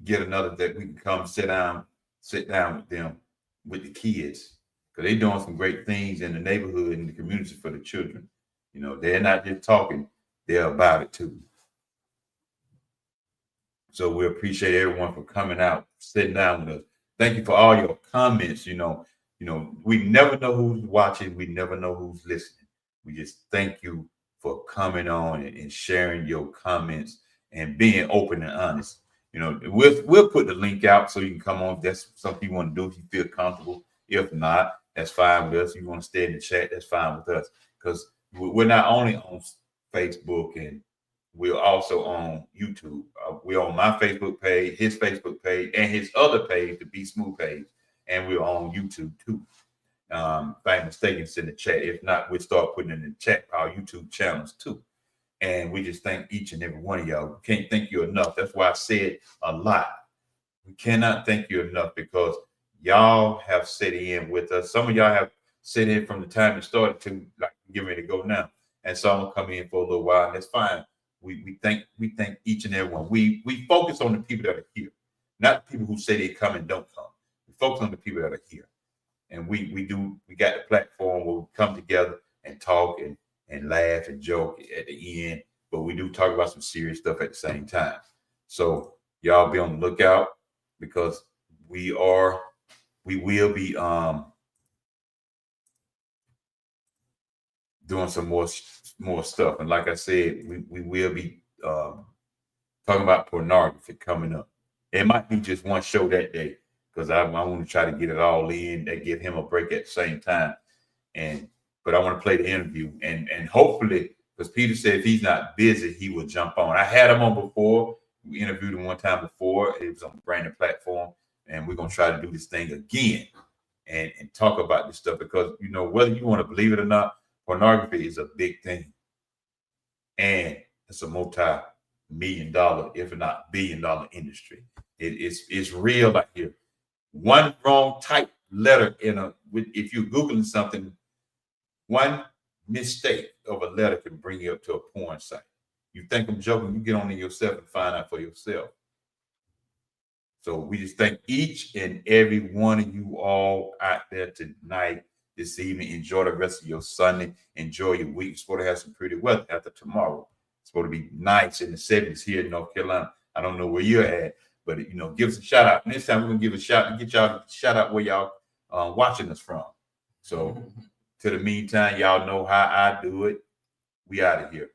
Speaker 1: get another that we can come sit down with them, with the kids, because they're doing some great things in the neighborhood and the community for the children. They're not just talking, they're about it too. So we appreciate everyone for coming out, sitting down with us. Thank you for all your comments. We never know who's watching. We never know who's listening. We just thank you for coming on and sharing your comments and being open and honest. You know, we'll put the link out so you can come on if that's something you want to do, if you feel comfortable. If not, that's fine with us. If you want to stay in the chat, that's fine with us. Because we're not only on Facebook, and we're also on YouTube. We're on my Facebook page, his Facebook page, and his other page, the Be Smooth page. And we're on YouTube too. If I'm mistaken, it's in the chat. If not, we'll start putting it in the chat, our YouTube channels too. And we just thank each and every one of y'all. We can't thank you enough. That's why I said a lot. We cannot thank you enough because y'all have sat in with us. Some of y'all have sat in from the time it started to like getting ready to go now. And some will come in for a little while, and that's fine. We thank each and every one. We focus on the people that are here, not the people who say they come and don't come. We focus on the people that are here. And we got the platform where we come together and talk and laugh and joke at the end, but we do talk about some serious stuff at the same time. So y'all be on the lookout because we will be doing some more stuff. And like I said, we will be talking about pornography coming up. It might be just one show that day because I want to try to get it all in and give him a break at the same time. But I want to play the interview and hopefully, because Peter said if he's not busy, he will jump on. I had him on before. We interviewed him one time before. It was on the branded platform, and we're gonna try to do this thing again and talk about this stuff because you know whether you want to believe it or not, pornography is a big thing, and it's a multi-million-dollar, if not billion-dollar industry. It's real out here. One wrong type letter if you're Googling something. One mistake of a letter can bring you up to a porn site. You think I'm joking, you get on it yourself and find out for yourself. So we just thank each and every one of you all out there tonight, this evening. Enjoy the rest of your Sunday. Enjoy your week. It's supposed to have some pretty weather after tomorrow. It's supposed to be nice in the 70s here in North Carolina. I don't know where you're at, but you know, give us a shout out. Next time we're gonna give a shout and get y'all a shout out where y'all watching us from. So to the meantime, y'all know how I do it. We out of here.